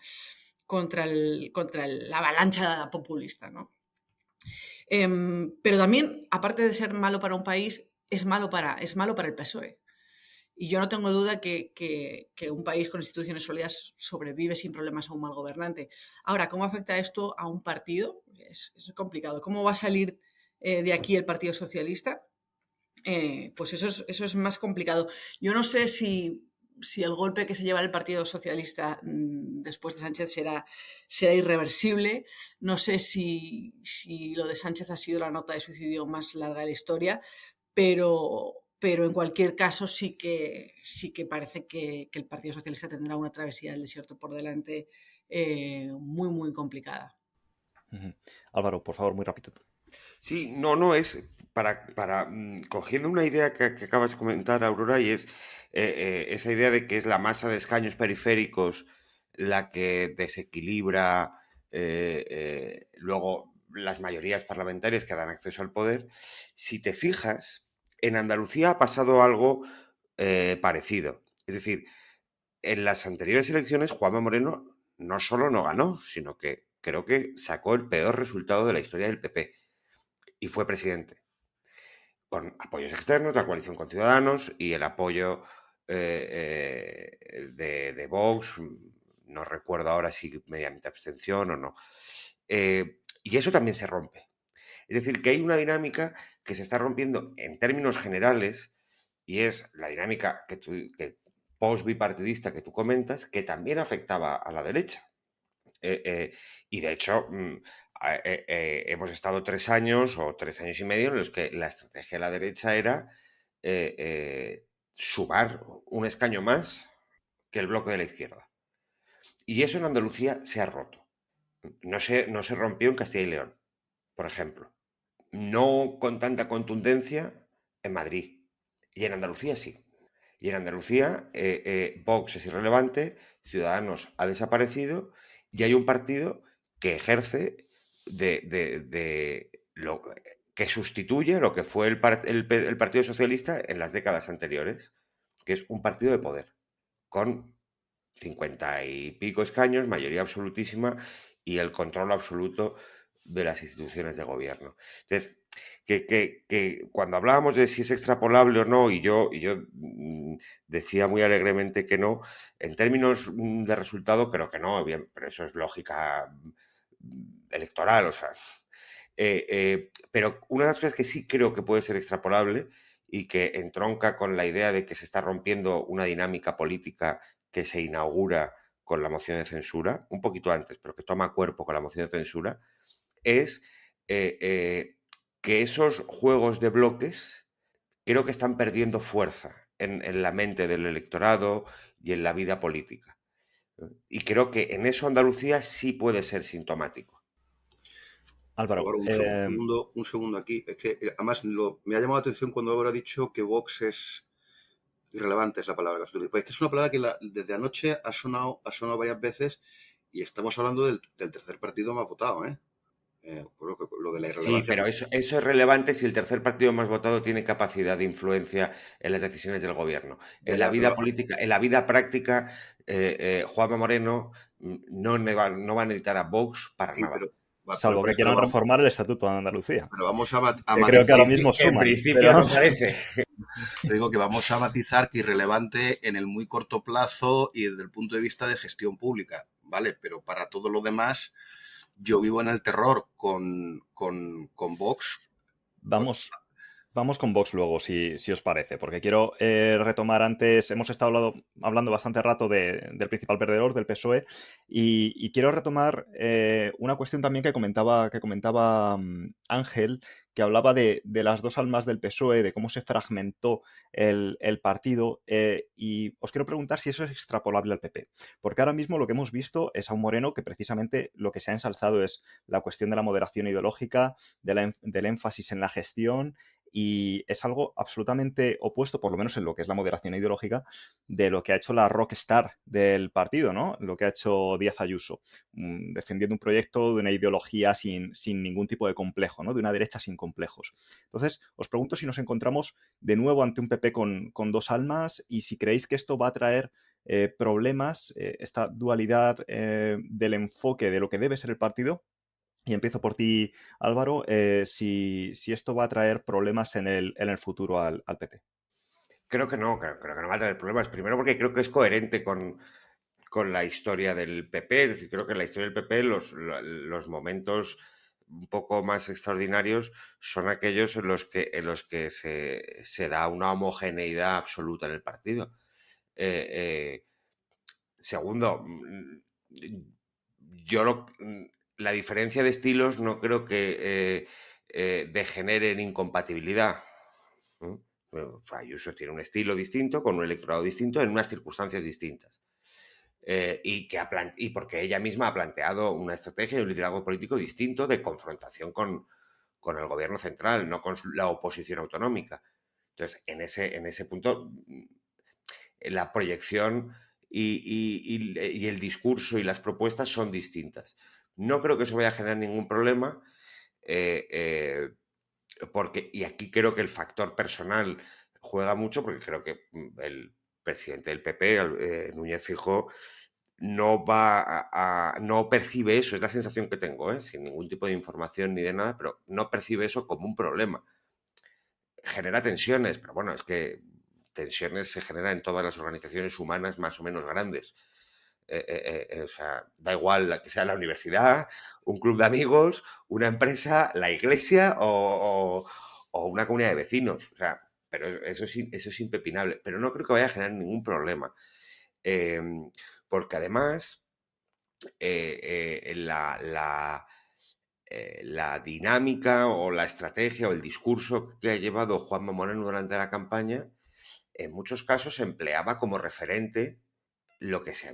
la avalancha populista, ¿no? Pero también, aparte de ser malo para un país, es malo para el PSOE. Y yo no tengo duda que un país con instituciones sólidas sobrevive sin problemas a un mal gobernante. Ahora, ¿cómo afecta esto a un partido? Es complicado. ¿Cómo va a salir de aquí el Partido Socialista? Pues eso es más complicado. Yo no sé si el golpe que se lleva el Partido Socialista después de Sánchez será irreversible. No sé si lo de Sánchez ha sido la nota de suicidio más larga de la historia, pero en cualquier caso sí que parece que el Partido Socialista tendrá una travesía del desierto por delante muy, muy complicada. Álvaro, por favor, muy rápido. Sí, no, es cogiendo una idea que acabas de comentar, Aurora, y es esa idea de que es la masa de escaños periféricos la que desequilibra luego las mayorías parlamentarias que dan acceso al poder. Si te fijas, en Andalucía ha pasado algo parecido. Es decir, en las anteriores elecciones, Juanma Moreno no solo no ganó, sino que creo que sacó el peor resultado de la historia del PP. Y fue presidente, con apoyos externos, la coalición con Ciudadanos y el apoyo de Vox, no recuerdo ahora si mediante abstención o no. Y eso también se rompe. Es decir, que hay una dinámica que se está rompiendo en términos generales y es la dinámica que post-bipartidista que tú comentas, que también afectaba a la derecha. Y de hecho, hemos estado 3 años o 3 años y medio en los que la estrategia de la derecha era sumar un escaño más que el bloque de la izquierda. Y eso en Andalucía se ha roto. No se rompió en Castilla y León, por ejemplo. No con tanta contundencia en Madrid. Y en Andalucía sí. Y en Andalucía Vox es irrelevante, Ciudadanos ha desaparecido y hay un partido que ejerce que sustituye lo que fue el Partido Socialista en las décadas anteriores, que es un partido de poder, con 50 y pico escaños, mayoría absolutísima y el control absoluto de las instituciones de gobierno. Entonces, que cuando hablábamos de si es extrapolable o no, y yo decía muy alegremente que no, en términos de resultado creo que no, bien, pero eso es lógica electoral, o sea. Pero una de las cosas que sí creo que puede ser extrapolable y que entronca con la idea de que se está rompiendo una dinámica política que se inaugura con la moción de censura, un poquito antes, pero que toma cuerpo con la moción de censura, es que esos juegos de bloques creo que están perdiendo fuerza en la mente del electorado y en la vida política. Y creo que en eso Andalucía sí puede ser sintomático. Álvaro, un segundo aquí. Es que además me ha llamado la atención cuando habrá dicho que Vox es irrelevante, es la palabra que has utilizado. Pues es que es una palabra que desde anoche ha sonado varias veces y estamos hablando del tercer partido más votado, ¿eh? Lo de la Sí, irrelevancia. pero eso es relevante si el tercer partido más votado tiene capacidad de influencia en las decisiones del gobierno. Ya, En la ya, vida pero política, en la vida práctica, Juanma Moreno no va a necesitar a Vox para sí, nada. Salvo por que eso, pero quieran reformar el Estatuto de Andalucía, pero vamos a que creo que ahora matizar. mismo En suman, principio pero no parece. Te digo que vamos a matizar que irrelevante en el muy corto plazo y desde el punto de vista de gestión pública, ¿vale? Pero para todo lo demás, yo vivo en el terror con Vox. vamos con Vox luego, si os parece, porque quiero retomar antes, hemos estado hablando bastante rato del principal perdedor, del PSOE, y quiero retomar una cuestión también que comentaba Ángel, que hablaba de las dos almas del PSOE, de cómo se fragmentó el partido, y os quiero preguntar si eso es extrapolable al PP, porque ahora mismo lo que hemos visto es a un Moreno que precisamente lo que se ha ensalzado es la cuestión de la moderación ideológica, del énfasis en la gestión, y es algo absolutamente opuesto, por lo menos en lo que es la moderación ideológica, de lo que ha hecho la rockstar del partido, ¿no? Lo que ha hecho Díaz Ayuso, defendiendo un proyecto de una ideología sin ningún tipo de complejo, ¿no? De una derecha sin complejos. Entonces, os pregunto si nos encontramos de nuevo ante un PP con dos almas y si creéis que esto va a traer problemas, esta dualidad del enfoque de lo que debe ser el partido. Y empiezo por ti, Álvaro, si esto va a traer problemas en el futuro al PP. Creo que no va a tener problemas. Primero porque creo que es coherente con la historia del PP. Es decir, creo que en la historia del PP los momentos un poco más extraordinarios son aquellos en los que se da una homogeneidad absoluta en el partido. Segundo, yo la diferencia de estilos no creo que degenere en incompatibilidad. ¿No? Bueno, Ayuso tiene un estilo distinto, con un electorado distinto, en unas circunstancias distintas. Y porque ella misma ha planteado una estrategia y un liderazgo político distinto de confrontación con el gobierno central, no con la oposición autonómica. Entonces, en ese punto, la proyección y el discurso y las propuestas son distintas. No creo que eso vaya a generar ningún problema, y aquí creo que el factor personal juega mucho, porque creo que el presidente del PP, Núñez Feijóo, no percibe eso, es la sensación que tengo, sin ningún tipo de información ni de nada, pero no percibe eso como un problema. Genera tensiones, pero bueno, es que tensiones se generan en todas las organizaciones humanas más o menos grandes. O sea, da igual que sea la universidad, un club de amigos, una empresa, la iglesia o una comunidad de vecinos. O sea, pero eso es impepinable. Pero no creo que vaya a generar ningún problema. Porque además, la dinámica o la estrategia o el discurso que ha llevado Juanma Moreno durante la campaña, en muchos casos empleaba como referente lo que se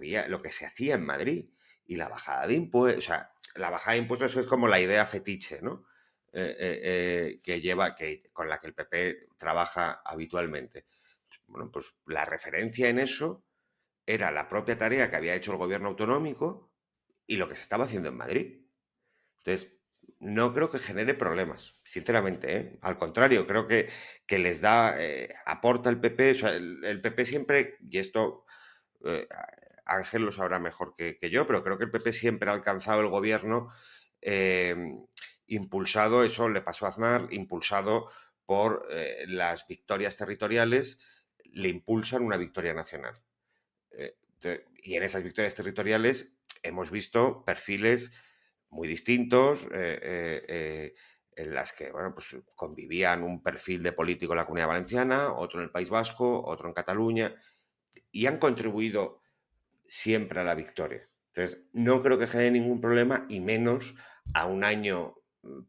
hacía en Madrid. Y la bajada de impuestos, o sea, la bajada de impuestos es como la idea fetiche, ¿no? Con la que el PP trabaja habitualmente. Bueno, pues la referencia en eso era la propia tarea que había hecho el gobierno autonómico y lo que se estaba haciendo en Madrid. Entonces, no creo que genere problemas, sinceramente, ¿eh? Al contrario, creo que les da, aporta el PP, o sea, el PP siempre, y esto eh, Ángel lo sabrá mejor que yo, pero creo que el PP siempre ha alcanzado el gobierno impulsado, eso le pasó a Aznar, impulsado por las victorias territoriales, le impulsan una victoria nacional. Y en esas victorias territoriales hemos visto perfiles muy distintos, en las que bueno, pues convivían un perfil de político en la Comunidad Valenciana, otro en el País Vasco, otro en Cataluña, y han contribuido siempre a la victoria. Entonces, no creo que genere ningún problema, y menos a un año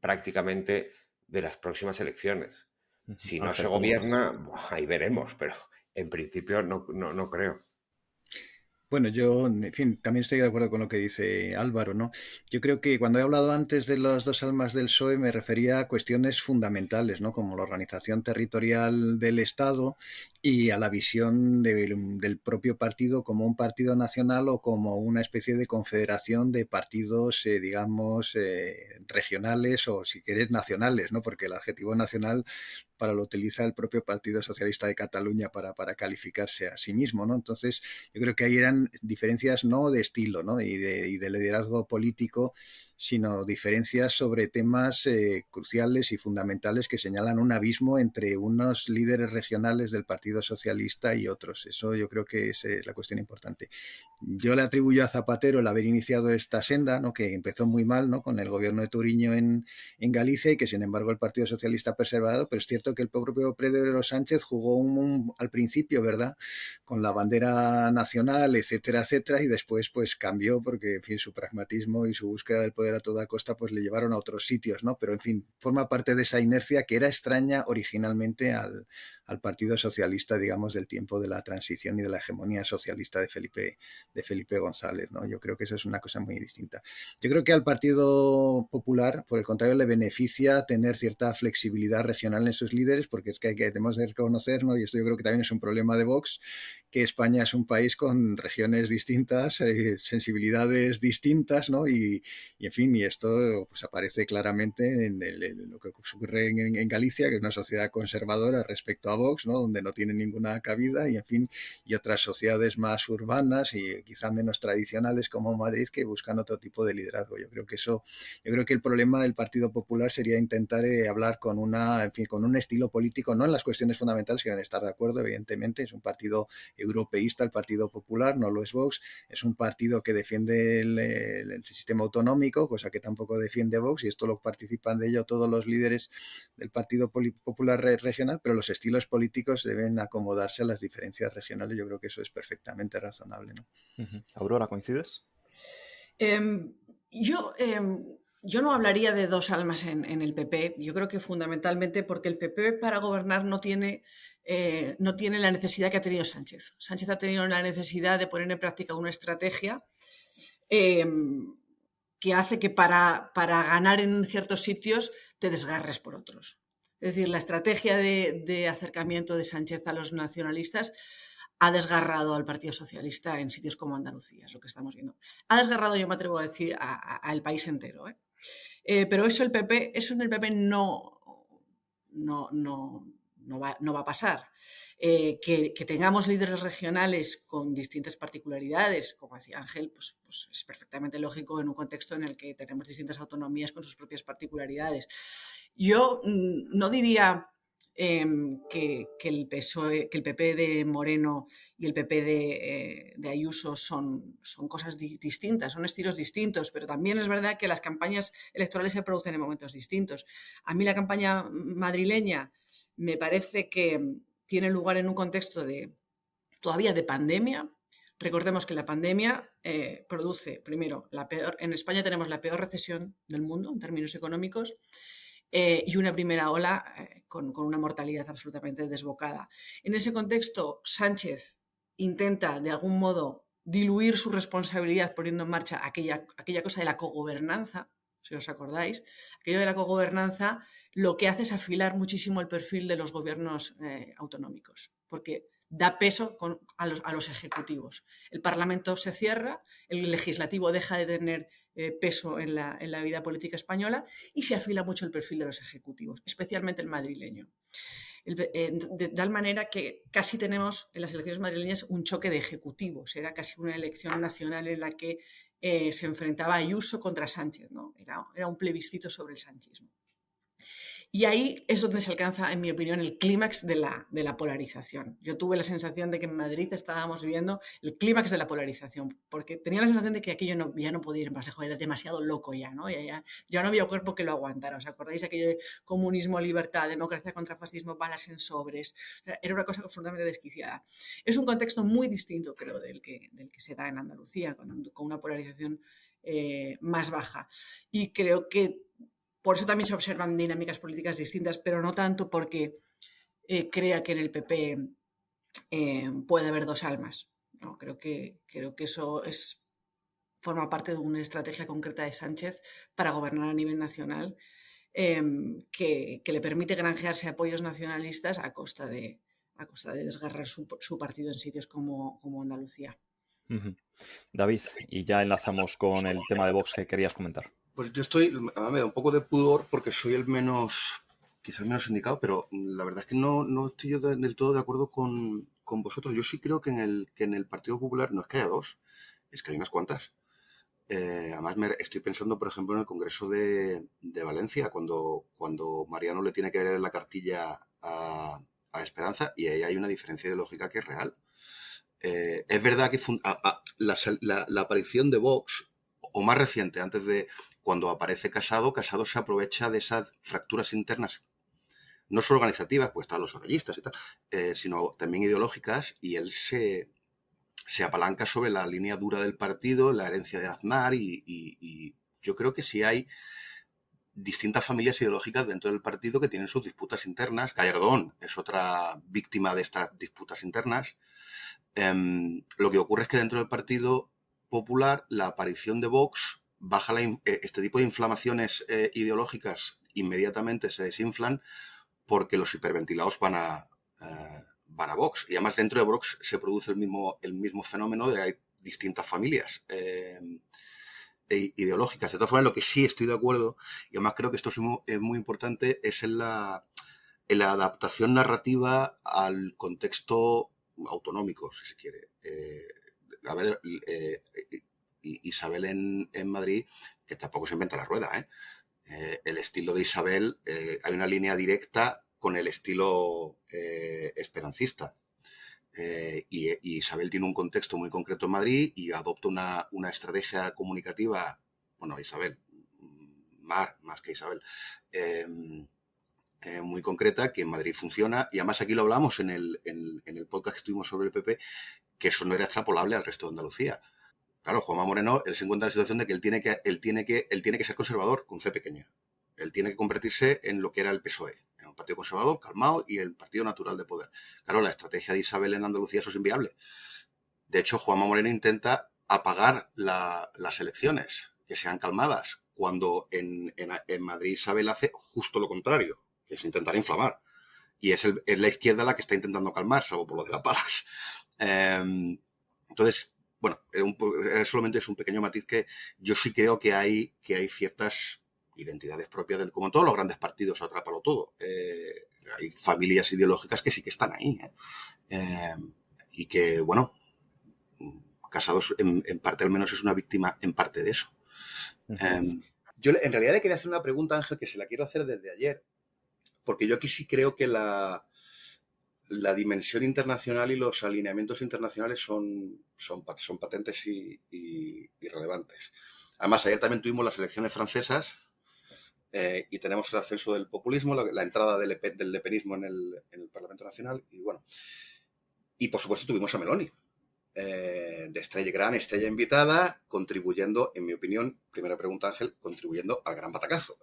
prácticamente de las próximas elecciones. Si no se Ángel, ¿cómo lo ves? gobierna, ahí veremos, pero en principio no creo. Bueno, yo, en fin, también estoy de acuerdo con lo que dice Álvaro, ¿no? Yo creo que cuando he hablado antes de las dos almas del PSOE me refería a cuestiones fundamentales, ¿no? Como la organización territorial del Estado y a la visión del propio partido como un partido nacional o como una especie de confederación de partidos, digamos, regionales o, si quieres, nacionales, ¿no? Porque el adjetivo nacional lo utiliza el propio Partido Socialista de Cataluña para calificarse a sí mismo, ¿no? Entonces, yo creo que ahí eran diferencias no de estilo, ¿no? y de liderazgo político, sino diferencias sobre temas cruciales y fundamentales que señalan un abismo entre unos líderes regionales del Partido Socialista y otros. Eso yo creo que es la cuestión importante. Yo le atribuyo a Zapatero el haber iniciado esta senda, ¿no? Que empezó muy mal, ¿no? Con el gobierno de Turiño en Galicia, y que sin embargo el Partido Socialista ha preservado, pero es cierto que el propio Pedro Sánchez jugó al principio, ¿verdad?, con la bandera nacional, etcétera, etcétera, y después pues cambió porque, en fin, su pragmatismo y su búsqueda del poder a toda costa pues le llevaron a otros sitios, ¿no? Pero, en fin, forma parte de esa inercia que era extraña originalmente al Partido Socialista, digamos, del tiempo de la transición y de la hegemonía socialista de Felipe González, ¿no? Yo creo que eso es una cosa muy distinta. Yo creo que al Partido Popular, por el contrario, le beneficia tener cierta flexibilidad regional en sus líderes, porque es que tenemos que reconocer, ¿no? Y esto yo creo que también es un problema de Vox, que España es un país con regiones distintas, sensibilidades distintas, ¿no? Y en fin, y esto pues aparece claramente en lo que ocurre en Galicia, que es una sociedad conservadora respecto a Vox, ¿no? Donde no tiene ninguna cabida, y en fin, y otras sociedades más urbanas y quizá menos tradicionales como Madrid, que buscan otro tipo de liderazgo. Yo creo que el problema del Partido Popular sería intentar hablar con con un estilo político, no en las cuestiones fundamentales, que van a estar de acuerdo, evidentemente. Es un partido europeísta, el Partido Popular, no lo es Vox. Es un partido que defiende el sistema autonómico, cosa que tampoco defiende Vox, y esto lo participan de ello todos los líderes del Partido Popular regional, pero los estilos políticos deben acomodarse a las diferencias regionales. Yo creo que eso es perfectamente razonable, ¿no? Aurora, ¿coincides? Yo no hablaría de dos almas en el PP. Yo creo que fundamentalmente porque el PP para gobernar no tiene la necesidad que ha tenido Sánchez. Sánchez ha tenido la necesidad de poner en práctica una estrategia que hace que para ganar en ciertos sitios te desgarres por otros. Es decir, la estrategia de acercamiento de Sánchez a los nacionalistas ha desgarrado al Partido Socialista en sitios como Andalucía, es lo que estamos viendo. Ha desgarrado, yo me atrevo a decir, al país entero. Pero eso en el PP no va a pasar. Que tengamos líderes regionales con distintas particularidades, como decía Ángel, pues es perfectamente lógico en un contexto en el que tenemos distintas autonomías con sus propias particularidades. Yo no diría que el PSOE, que el PP de Moreno y el PP de Ayuso son cosas distintas, son estilos distintos, pero también es verdad que las campañas electorales se producen en momentos distintos. A mí la campaña madrileña me parece que tiene lugar en un contexto todavía de pandemia. Recordemos que la pandemia produce, primero, en España tenemos la peor recesión del mundo en términos económicos, y una primera ola con una mortalidad absolutamente desbocada. En ese contexto, Sánchez intenta, de algún modo, diluir su responsabilidad poniendo en marcha aquella cosa de la cogobernanza, si os acordáis. Aquello de la cogobernanza lo que hace es afilar muchísimo el perfil de los gobiernos autonómicos, porque da peso a los ejecutivos. El Parlamento se cierra, el legislativo deja de tener peso en la vida política española y se afila mucho el perfil de los ejecutivos, especialmente el madrileño. De tal manera que casi tenemos en las elecciones madrileñas un choque de ejecutivos. Era casi una elección nacional en la que se enfrentaba Ayuso contra Sánchez, ¿no? Era un plebiscito sobre el sanchismo. Y ahí es donde se alcanza, en mi opinión, el clímax de la polarización. Yo tuve la sensación de que en Madrid estábamos viendo el clímax de la polarización, porque tenía la sensación de que aquello ya no podía ir más lejos, era demasiado loco ya, ¿no? Ya no había cuerpo que lo aguantara. ¿Os acordáis de aquello de comunismo, libertad, democracia contra fascismo, balas en sobres? Era una cosa absolutamente desquiciada. Es un contexto muy distinto, creo, del que se da en Andalucía, con una polarización más baja. Y creo que por eso también se observan dinámicas políticas distintas, pero no tanto porque crea que en el PP puede haber dos almas. No, creo que eso forma parte de una estrategia concreta de Sánchez para gobernar a nivel nacional, que le permite granjearse apoyos nacionalistas a costa de a costa de desgarrar su partido en sitios como Andalucía. David, y ya enlazamos con el tema de Vox que querías comentar. Pues yo me da un poco de pudor porque soy quizás el menos indicado, pero la verdad es que no estoy yo del todo de acuerdo con vosotros. Yo sí creo que en el Partido Popular no es que haya dos, es que hay unas cuantas. Además, estoy pensando, por ejemplo, en el Congreso de Valencia, cuando Mariano le tiene que leer la cartilla a Esperanza, y ahí hay una diferencia ideológica que es real. Es verdad que la aparición de Vox, o más reciente, antes de cuando aparece Casado se aprovecha de esas fracturas internas, no solo organizativas, pues están los orellistas y tal, sino también ideológicas, y él se apalanca sobre la línea dura del partido, la herencia de Aznar, y yo creo que sí hay distintas familias ideológicas dentro del partido que tienen sus disputas internas. Gallardón es otra víctima de estas disputas internas. Lo que ocurre es que dentro del Partido Popular la aparición de Vox baja este tipo de inflamaciones ideológicas, inmediatamente se desinflan porque los hiperventilados van a Vox. Y además dentro de Vox se produce el mismo fenómeno de hay distintas familias ideológicas. De todas formas, lo que sí estoy de acuerdo, y además creo que esto es muy importante, es en la adaptación narrativa al contexto autonómico, si se quiere. Isabel en Madrid, que tampoco se inventa la rueda, el estilo de Isabel, hay una línea directa con el estilo esperancista. Y Isabel tiene un contexto muy concreto en Madrid y adopta una estrategia comunicativa, bueno, Isabel, más que Isabel, muy concreta, que en Madrid funciona, y además aquí lo hablamos en el podcast que estuvimos sobre el PP, que eso no era extrapolable al resto de Andalucía. Claro, Juanma Moreno, él se encuentra en la situación de que él tiene que ser conservador, con C pequeña. Él tiene que convertirse en lo que era el PSOE, en un partido conservador, calmado, y el partido natural de poder. Claro, la estrategia de Isabel en Andalucía, eso es inviable. De hecho, Juanma Moreno intenta apagar las elecciones, que sean calmadas, cuando en Madrid Isabel hace justo lo contrario, que es intentar inflamar. Y es la izquierda la que está intentando calmar, salvo por lo de las balas. Entonces, bueno, solamente es un pequeño matiz que yo sí creo que hay ciertas identidades propias, como en todos los grandes partidos, atrápalo todo. Hay familias ideológicas que sí que están ahí. Y que, bueno, Casado en parte al menos es una víctima en parte de eso. Yo en realidad le quería hacer una pregunta, Ángel, que se la quiero hacer desde ayer, porque yo aquí sí creo que la dimensión internacional y los alineamientos internacionales son patentes y relevantes. Además, ayer también tuvimos las elecciones francesas y tenemos el ascenso del populismo, la entrada del lepenismo en el Parlamento Nacional, y bueno. Y por supuesto tuvimos a Meloni, de gran estrella invitada, contribuyendo, en mi opinión, primera pregunta, Ángel, contribuyendo al gran batacazo.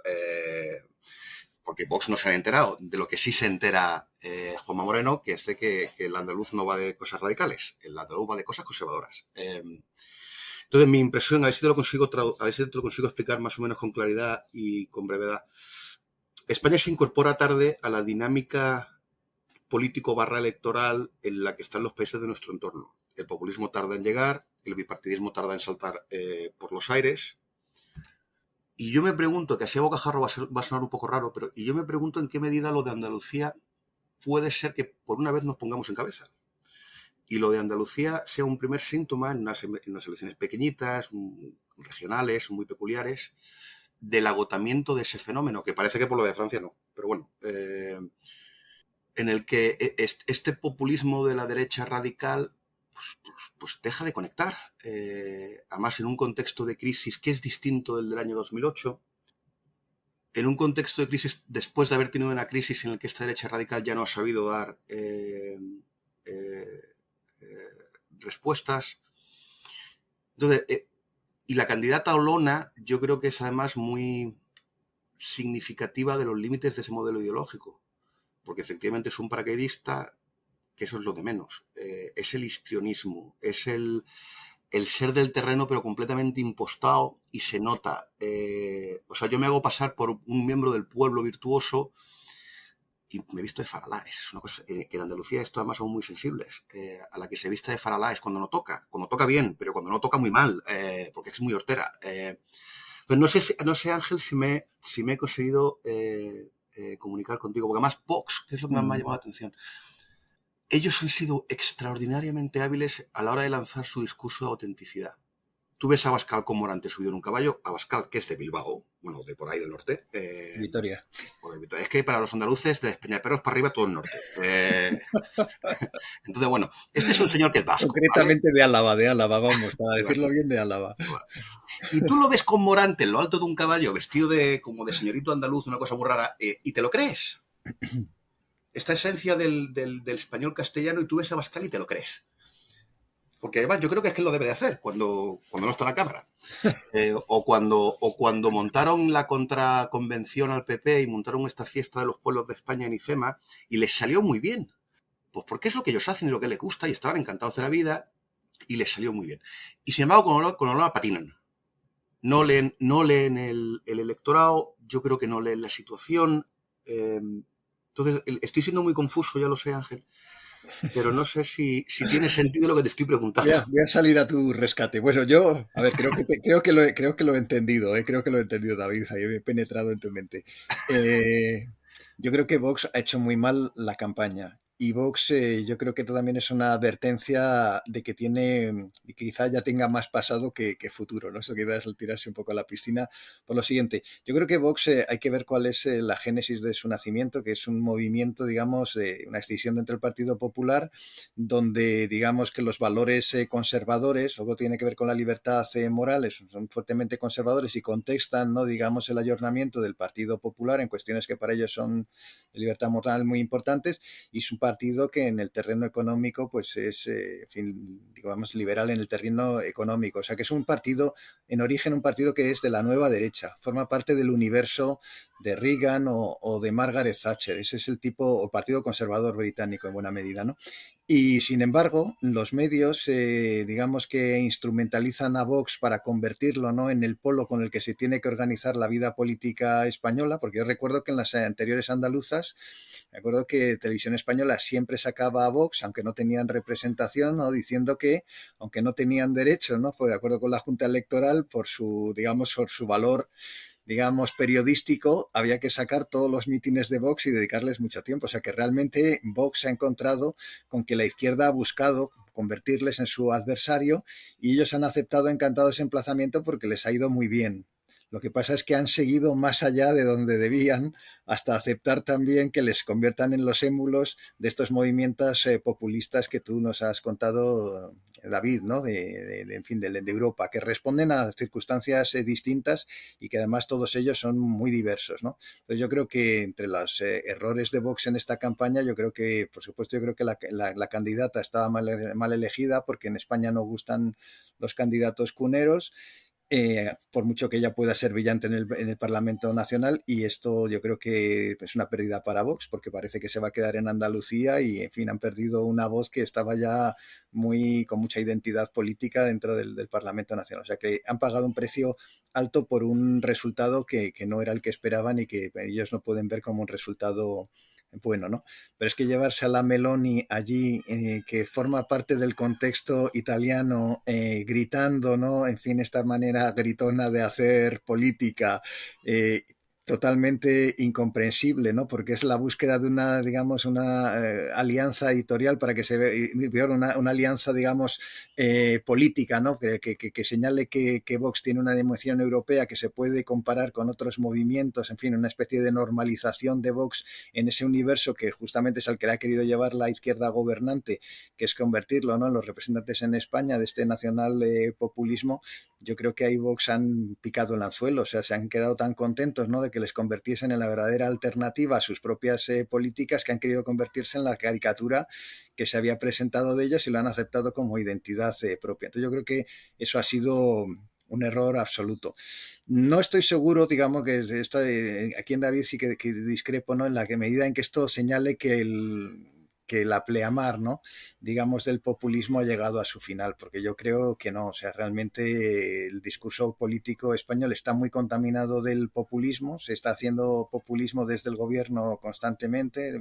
Porque Vox no se han enterado de lo que sí se entera Juanma Moreno, que es de que el andaluz no va de cosas radicales, el andaluz va de cosas conservadoras. Entonces, mi impresión, a ver si te lo consigo explicar más o menos con claridad y con brevedad. España se incorpora tarde a la dinámica político/electoral en la que están los países de nuestro entorno. El populismo tarda en llegar, el bipartidismo tarda en saltar por los aires. Y yo me pregunto, que así a bocajarro va a sonar un poco raro, y yo me pregunto en qué medida lo de Andalucía puede ser que por una vez nos pongamos en cabeza. Y lo de Andalucía sea un primer síntoma en unas elecciones pequeñitas, regionales, muy peculiares, del agotamiento de ese fenómeno, que parece que por lo de Francia no. Pero bueno, en el que este populismo de la derecha radical pues deja de conectar. Además, en un contexto de crisis que es distinto del año 2008, en un contexto de crisis, después de haber tenido una crisis en la que esta derecha radical ya no ha sabido dar respuestas. Entonces, y la candidata Olona, yo creo que es además muy significativa de los límites de ese modelo ideológico, porque efectivamente es un paracaidista, que eso es lo de menos. Es el histrionismo, es el ser del terreno pero completamente impostado, y se nota. O sea, yo me hago pasar por un miembro del pueblo virtuoso y me he visto de Faralaes. Es una cosa que en Andalucía esto además son muy sensibles. A la que se vista de Faralaes cuando no toca. Cuando toca bien, pero cuando no toca muy mal, porque es muy hortera. Pues no sé, Ángel, si me he conseguido comunicar contigo. Porque además Vox, que es lo que más me ha llamado la atención, ellos han sido extraordinariamente hábiles a la hora de lanzar su discurso de autenticidad. Tú ves a Abascal con Morante subido en un caballo, Abascal, que es de Bilbao, bueno, de por ahí del norte. Vitoria. Es que para los andaluces, de Peñaperros para arriba, todo el norte. Entonces, bueno, este es un señor que es vasco. Concretamente, ¿vale? de Álava, vamos, para decirlo bien, de Álava. Y tú lo ves con Morante en lo alto de un caballo, vestido como de señorito andaluz, una cosa muy rara, y te lo crees. Esta esencia del español castellano, y tú ves a Abascal y te lo crees. Porque además yo creo que es que él lo debe de hacer cuando no está en la Cámara. O cuando montaron la contraconvención al PP y montaron esta fiesta de los pueblos de España en IFEMA, y les salió muy bien. Pues porque es lo que ellos hacen y lo que les gusta, y estaban encantados de la vida, y les salió muy bien. Y sin embargo, con olor patinan. No leen el electorado, yo creo que no leen la situación. Entonces, estoy siendo muy confuso, ya lo sé, Ángel, pero no sé si tiene sentido lo que te estoy preguntando. Voy a salir a tu rescate. Bueno, yo, a ver, creo que lo he entendido, creo que lo he entendido, David, ahí he penetrado en tu mente. Yo creo que Vox ha hecho muy mal la campaña. Y Vox, yo creo que esto también es una advertencia de que quizá ya tenga más pasado que futuro, ¿no? Eso quizás es tirarse un poco a la piscina por lo siguiente. Yo creo que Vox hay que ver cuál es la génesis de su nacimiento, que es un movimiento, digamos, una extinción dentro del Partido Popular, donde, digamos, que los valores conservadores, algo tiene que ver con la libertad moral, son fuertemente conservadores y contextan, ¿no?, digamos, el ayornamiento del Partido Popular en cuestiones que para ellos son de libertad moral muy importantes, y es un partido que en el terreno económico pues es, en fin, digamos, liberal en el terreno económico. O sea, que es un partido, en origen un partido que es de la nueva derecha, forma parte del universo de Reagan o de Margaret Thatcher. Ese es el tipo, o partido conservador británico en buena medida, ¿no? Y sin embargo, los medios, digamos que instrumentalizan a Vox para convertirlo, ¿no?, en el polo con el que se tiene que organizar la vida política española, porque yo recuerdo que en las anteriores andaluzas, me acuerdo que Televisión Española siempre sacaba a Vox, aunque no tenían representación, ¿no?, diciendo que, aunque no tenían derecho, ¿no?, fue de acuerdo con la Junta Electoral, por su, digamos, por su valor, digamos, periodístico, había que sacar todos los mítines de Vox y dedicarles mucho tiempo. O sea que realmente Vox se ha encontrado con que la izquierda ha buscado convertirles en su adversario, y ellos han aceptado encantados ese emplazamiento porque les ha ido muy bien. Lo que pasa es que han seguido más allá de donde debían, hasta aceptar también que les conviertan en los émulos de estos movimientos populistas que tú nos has contado, David, ¿no?, en fin, de Europa, que responden a circunstancias distintas y que además todos ellos son muy diversos, ¿no? Entonces yo creo que entre los errores de Vox en esta campaña, yo creo que, por supuesto, yo creo que la candidata estaba mal elegida, porque en España no gustan los candidatos cuneros, por mucho que ella pueda ser brillante en el Parlamento Nacional, y esto yo creo que es una pérdida para Vox, porque parece que se va a quedar en Andalucía y, en fin, han perdido una voz que estaba ya con mucha identidad política dentro del Parlamento Nacional. O sea que han pagado un precio alto por un resultado que no era el que esperaban y que ellos no pueden ver como un resultado bueno, ¿no? Pero es que llevarse a la Meloni allí, que forma parte del contexto italiano, gritando, ¿no?, en fin, esta manera gritona de hacer política, totalmente incomprensible, ¿no?, porque es la búsqueda de una, digamos, una alianza editorial para que se vea una alianza, digamos, política, ¿no?, que señale que Vox tiene una dimensión europea que se puede comparar con otros movimientos, en fin, una especie de normalización de Vox en ese universo que justamente es al que le ha querido llevar la izquierda gobernante, que es convertirlo, ¿no?, en los representantes en España de este nacional populismo. Yo creo que ahí Vox han picado el anzuelo, o sea, se han quedado tan contentos, ¿no?, de que les convirtiesen en la verdadera alternativa a sus propias políticas, que han querido convertirse en la caricatura que se había presentado de ellos, y lo han aceptado como identidad propia. Entonces yo creo que eso ha sido un error absoluto. No estoy seguro, digamos, que esto aquí en David sí que discrepo, ¿no?, en la medida en que esto señale que que la pleamar, ¿no?, digamos, del populismo ha llegado a su final, porque yo creo que no, o sea, realmente el discurso político español está muy contaminado del populismo, se está haciendo populismo desde el gobierno constantemente,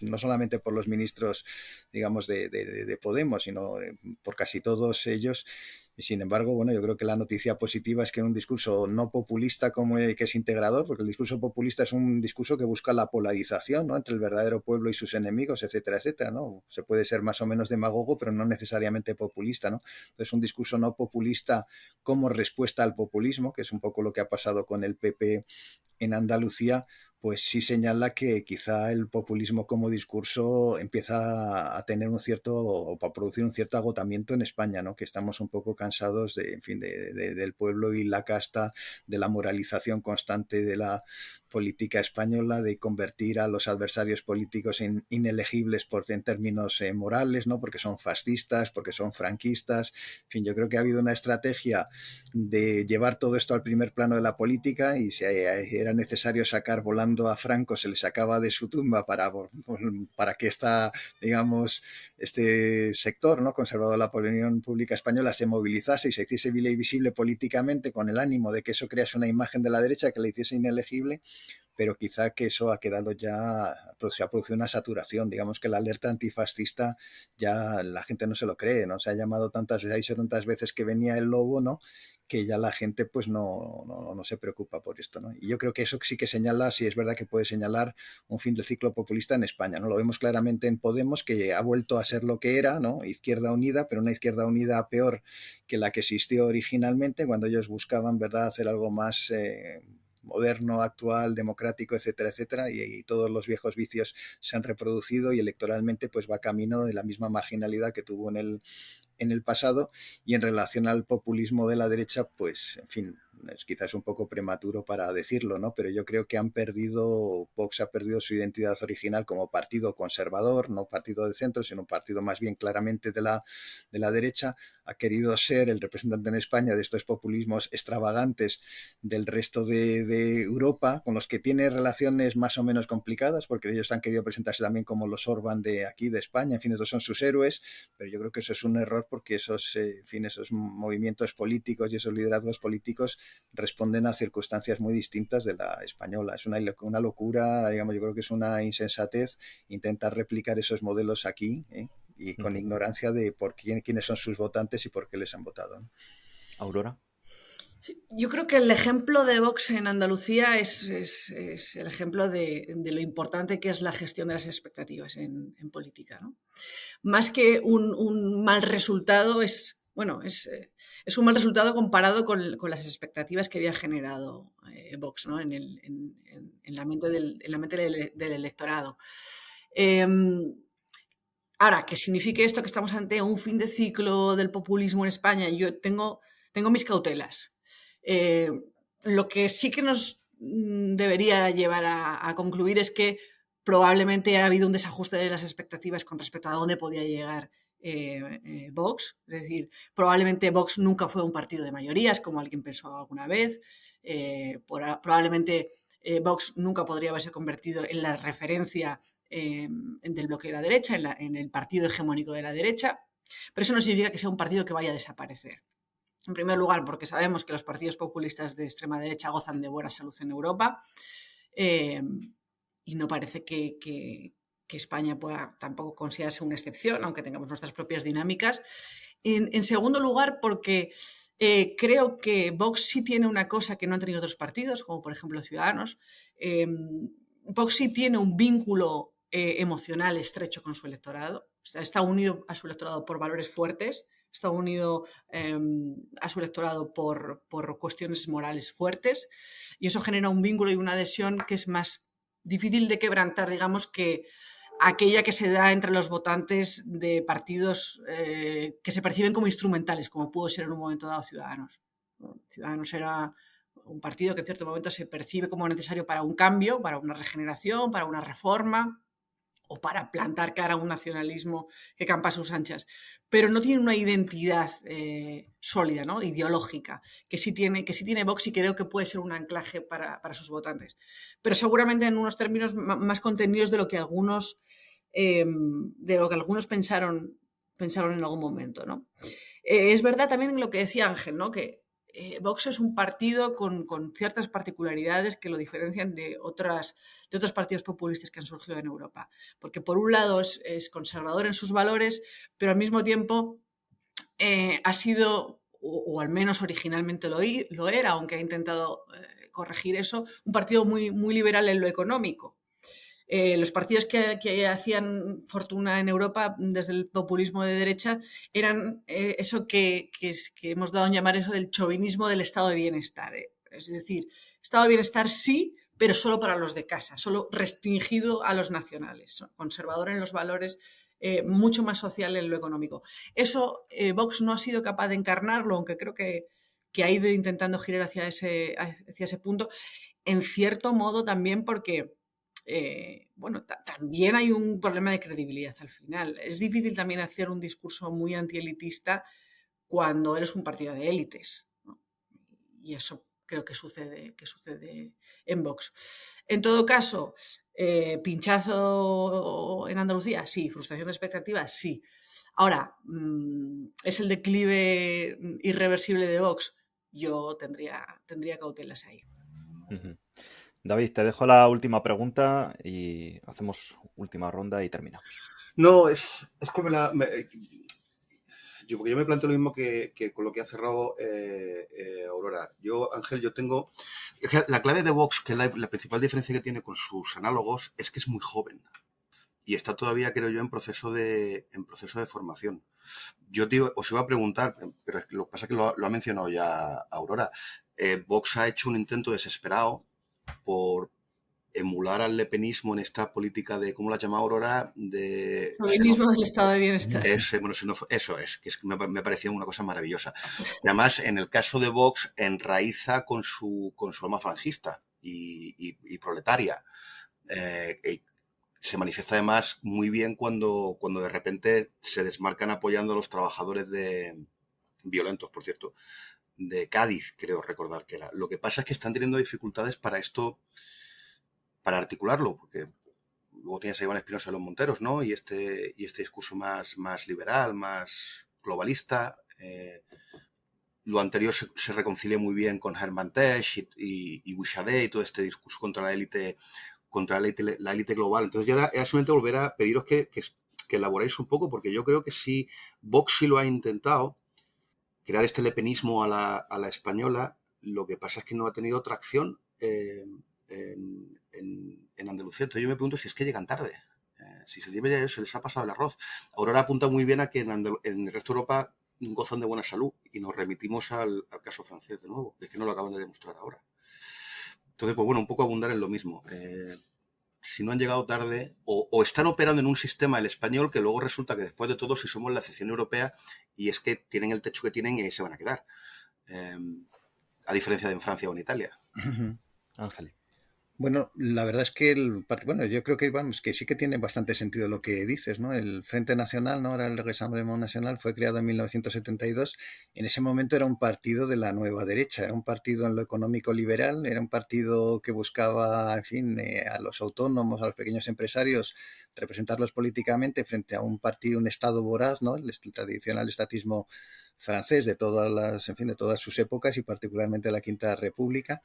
no solamente por los ministros, digamos, de Podemos, sino por casi todos ellos. Y sin embargo, bueno, yo creo que la noticia positiva es que un discurso no populista como que es integrador, porque el discurso populista es un discurso que busca la polarización, ¿no?, entre el verdadero pueblo y sus enemigos, etcétera, etcétera, ¿no? Se puede ser más o menos demagogo, pero no necesariamente populista, ¿no? Entonces, un discurso no populista como respuesta al populismo, que es un poco lo que ha pasado con el PP en Andalucía, pues sí señala que quizá el populismo como discurso empieza a tener un cierto, o a producir un cierto agotamiento en España, ¿no?, que estamos un poco cansados de, en fin, del pueblo y la casta, de la moralización constante de la política española, de convertir a los adversarios políticos en inelegibles en términos morales, ¿no?, porque son fascistas, porque son franquistas. En fin, yo creo que ha habido una estrategia de llevar todo esto al primer plano de la política, y si era necesario sacar volando a Franco, se le sacaba de su tumba para que digamos, este sector, ¿no?, conservador de la opinión pública española, se movilizase y se hiciese visible políticamente, con el ánimo de que eso crease una imagen de la derecha que la hiciese inelegible. Pero quizá que eso ha quedado ya, se ha producido una saturación, digamos que la alerta antifascista ya la gente no se lo cree, ¿no? Se ha llamado se ha dicho tantas veces que venía el lobo, ¿no?, que ya la gente pues no se preocupa por esto, ¿no? Y yo creo que eso sí que señala, sí es verdad que puede señalar un fin del ciclo populista en España, ¿no? Lo vemos claramente en Podemos, que ha vuelto a ser lo que era, ¿no?, Izquierda Unida, pero una Izquierda Unida peor que la que existió originalmente, cuando ellos buscaban, ¿verdad?, hacer algo más moderno, actual, democrático, etcétera, etcétera, y todos los viejos vicios se han reproducido, y electoralmente pues va camino de la misma marginalidad que tuvo en el pasado. Y en relación al populismo de la derecha, pues, en fin, es quizás un poco prematuro para decirlo, ¿no?, pero yo creo que Vox ha perdido su identidad original como partido conservador, no partido de centro, sino un partido más bien claramente de la derecha. Ha querido ser el representante en España de estos populismos extravagantes del resto de Europa, con los que tiene relaciones más o menos complicadas, porque ellos han querido presentarse también como los Orbán de aquí, de España. En fin, estos son sus héroes, pero yo creo que eso es un error, porque esos movimientos políticos y esos liderazgos políticos responden a circunstancias muy distintas de la española. Es una locura, digamos, yo creo que es una insensatez intentar replicar esos modelos aquí, y con ignorancia de quiénes son sus votantes y por qué les han votado, ¿no? Aurora. Yo creo que el ejemplo de Vox en Andalucía es el ejemplo de lo importante que es la gestión de las expectativas en política, ¿no? Más que un mal resultado, es un mal resultado comparado con las expectativas que había generado Vox, ¿no?, en la mente del electorado. Ahora, ¿qué significa esto? Que estamos ante un fin de ciclo del populismo en España. Yo tengo mis cautelas. Lo que sí que nos debería llevar a concluir es que probablemente ha habido un desajuste de las expectativas con respecto a dónde podía llegar Vox. Es decir, probablemente Vox nunca fue un partido de mayorías, como alguien pensó alguna vez. Probablemente Vox nunca podría haberse convertido en la referencia del bloque de la derecha, en el partido hegemónico de la derecha, pero eso no significa que sea un partido que vaya a desaparecer. En primer lugar, porque sabemos que los partidos populistas de extrema derecha gozan de buena salud en Europa, y no parece que España pueda tampoco considerarse una excepción, aunque tengamos nuestras propias dinámicas. En segundo lugar, porque creo que Vox sí tiene una cosa que no han tenido otros partidos, como por ejemplo Ciudadanos. Vox sí tiene un vínculo emocional estrecho con su electorado. O sea, está unido a su electorado por valores fuertes, está unido a su electorado por cuestiones morales fuertes, y eso genera un vínculo y una adhesión que es más difícil de quebrantar, digamos, que aquella que se da entre los votantes de partidos que se perciben como instrumentales, como pudo ser en un momento dado Ciudadanos. Ciudadanos era un partido que en cierto momento se percibe como necesario para un cambio, para una regeneración, para una reforma, o para plantar cara a un nacionalismo que campa a sus anchas, pero no tiene una identidad sólida, ¿no?, ideológica, que sí tiene Vox, y creo que puede ser un anclaje para sus votantes, pero seguramente en unos términos más contenidos de lo que algunos de lo que algunos pensaron en algún momento, ¿no? Es verdad también lo que decía Ángel, ¿no? Que Vox es un partido con ciertas particularidades que lo diferencian de otros partidos populistas que han surgido en Europa. Porque por un lado es conservador en sus valores, pero al mismo tiempo ha sido, o al menos originalmente lo era, aunque ha intentado corregir eso, un partido muy, muy liberal en lo económico. Los partidos que hacían fortuna en Europa desde el populismo de derecha eran eso que hemos dado en llamar eso del chauvinismo del estado de bienestar. Es decir, estado de bienestar sí, pero solo para los de casa, solo restringido a los nacionales, conservador en los valores, mucho más social en lo económico. Eso Vox no ha sido capaz de encarnarlo, aunque creo que ha ido intentando girar hacia ese punto, en cierto modo también porque bueno, también hay un problema de credibilidad al final. Es difícil también hacer un discurso muy antielitista cuando eres un partido de élites, ¿no? Y eso creo que sucede en Vox. En todo caso, pinchazo en Andalucía, sí. Frustración de expectativas, sí. Ahora, ¿es el declive irreversible de Vox? Yo tendría cautelas ahí. David, te dejo la última pregunta y hacemos última ronda y terminamos. No, es que porque yo me planteo lo mismo que con lo que ha cerrado Aurora. Ángel, yo tengo... La clave de Vox, que es la principal diferencia que tiene con sus análogos, es que es muy joven. Y está todavía, creo yo, en proceso de formación. Yo os iba a preguntar, pero lo que pasa es que lo ha mencionado ya Aurora. Vox ha hecho un intento desesperado por emular al lepenismo en esta política de, ¿cómo la ha llamado Aurora? De chauvinismo del estado de bienestar. Eso es que me parecía una cosa maravillosa. Y además, en el caso de Vox, enraiza con su alma falangista y proletaria. Se manifiesta además muy bien cuando de repente se desmarcan apoyando a los trabajadores violentos, por cierto, de Cádiz, creo recordar que era. Lo que pasa es que están teniendo dificultades para para articularlo, porque luego tienes a Iván Espinosa de los Monteros, ¿no? Y este discurso más liberal, más globalista. Lo anterior se reconcilia muy bien con Hermann Tersch y Bouchardet y todo este discurso contra la élite global. Entonces yo era simplemente volver a pediros que elaboréis un poco, porque yo creo que sí, Vox sí lo ha intentado, crear este lepenismo a la española. Lo que pasa es que no ha tenido tracción en Andalucía. Entonces yo me pregunto si es que llegan tarde. Si se debe a eso, se les ha pasado el arroz. Aurora apunta muy bien a que en el resto de Europa gozan de buena salud y nos remitimos al caso francés de nuevo, es que no lo acaban de demostrar ahora. Entonces, pues bueno, un poco abundar en lo mismo. Si no han llegado tarde o están operando en un sistema, el español, que luego resulta que después de todo, si somos la excepción europea, y es que tienen el techo que tienen y ahí se van a quedar. A diferencia de en Francia o en Italia. Ángel. Bueno, la verdad es que yo creo que vamos, que sí que tiene bastante sentido lo que dices, ¿no? El Frente Nacional, ¿no? Ahora el Rassemblement National fue creado en 1972. En ese momento era un partido de la nueva derecha, era un partido en lo económico liberal, era un partido que buscaba, en fin, a los autónomos, a los pequeños empresarios, representarlos políticamente frente a un partido, un Estado voraz, ¿no? El tradicional estatismo francés de todas sus épocas y particularmente la Quinta República.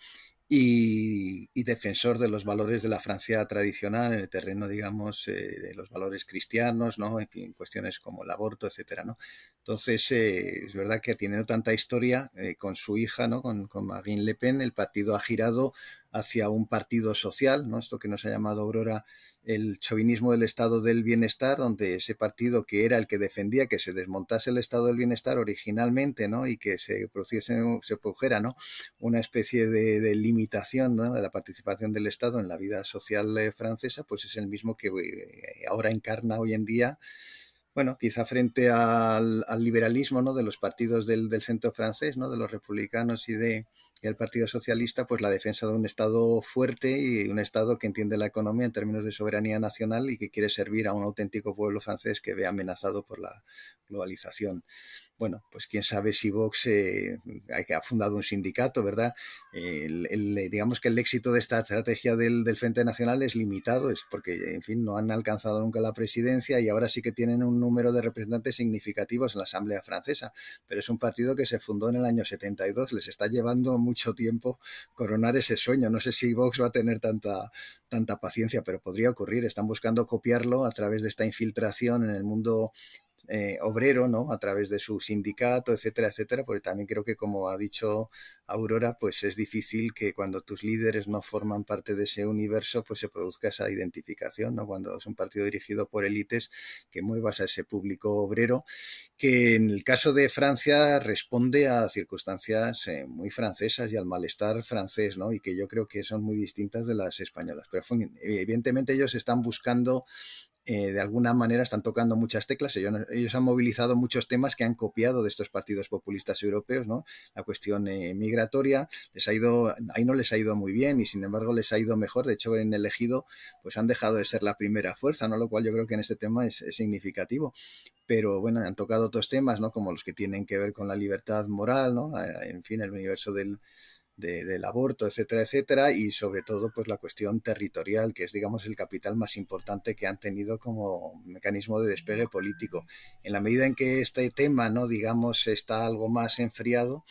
Y defensor de los valores de la Francia tradicional en el terreno, digamos, de los valores cristianos, ¿no? En fin, cuestiones como el aborto, etcétera, ¿no? Entonces, es verdad que teniendo tanta historia con su hija, ¿no? Con Marine Le Pen, el partido ha girado hacia un partido social, ¿no? Esto que nos ha llamado Aurora el chauvinismo del estado del bienestar, donde ese partido que era el que defendía que se desmontase el estado del bienestar originalmente, ¿no? Y que se produjera, ¿no? Una especie de limitación, ¿no? De la participación del Estado en la vida social francesa, pues es el mismo que ahora encarna hoy en día, bueno, quizá frente al liberalismo, ¿no? De los partidos del centro francés, ¿no? De los republicanos y el Partido Socialista, pues la defensa de un Estado fuerte y un Estado que entiende la economía en términos de soberanía nacional y que quiere servir a un auténtico pueblo francés que ve amenazado por la globalización. bueno, pues quién sabe si Vox ha fundado un sindicato, ¿verdad? Digamos que el éxito de esta estrategia del Frente Nacional es limitado, es porque, en fin, no han alcanzado nunca la presidencia y ahora sí que tienen un número de representantes significativos en la Asamblea Francesa, pero es un partido que se fundó en el año 72, les está llevando mucho tiempo coronar ese sueño. No sé si Vox va a tener tanta paciencia, pero podría ocurrir. Están buscando copiarlo a través de esta infiltración en el mundo obrero, ¿no? A través de su sindicato, etcétera, etcétera, porque también creo que, como ha dicho Aurora, pues es difícil que cuando tus líderes no forman parte de ese universo, pues se produzca esa identificación, ¿no? Cuando es un partido dirigido por élites, que muevas a ese público obrero, que en el caso de Francia responde a circunstancias muy francesas y al malestar francés, ¿no? Y que yo creo que son muy distintas de las españolas. Pero evidentemente ellos están buscando de alguna manera están tocando muchas teclas. Ellos han movilizado muchos temas que han copiado de estos partidos populistas europeos, ¿no? La cuestión migratoria ahí no les ha ido muy bien y sin embargo les ha ido mejor. De hecho, en el elegido pues han dejado de ser la primera fuerza, ¿no? Lo cual yo creo que en este tema es significativo. Pero bueno, han tocado otros temas, ¿no? Como los que tienen que ver con la libertad moral, ¿no? En fin, el universo del aborto, etcétera, etcétera, y sobre todo pues la cuestión territorial, que es digamos el capital más importante que han tenido como mecanismo de despegue político. En la medida en que este tema, no digamos, está algo más enfriado,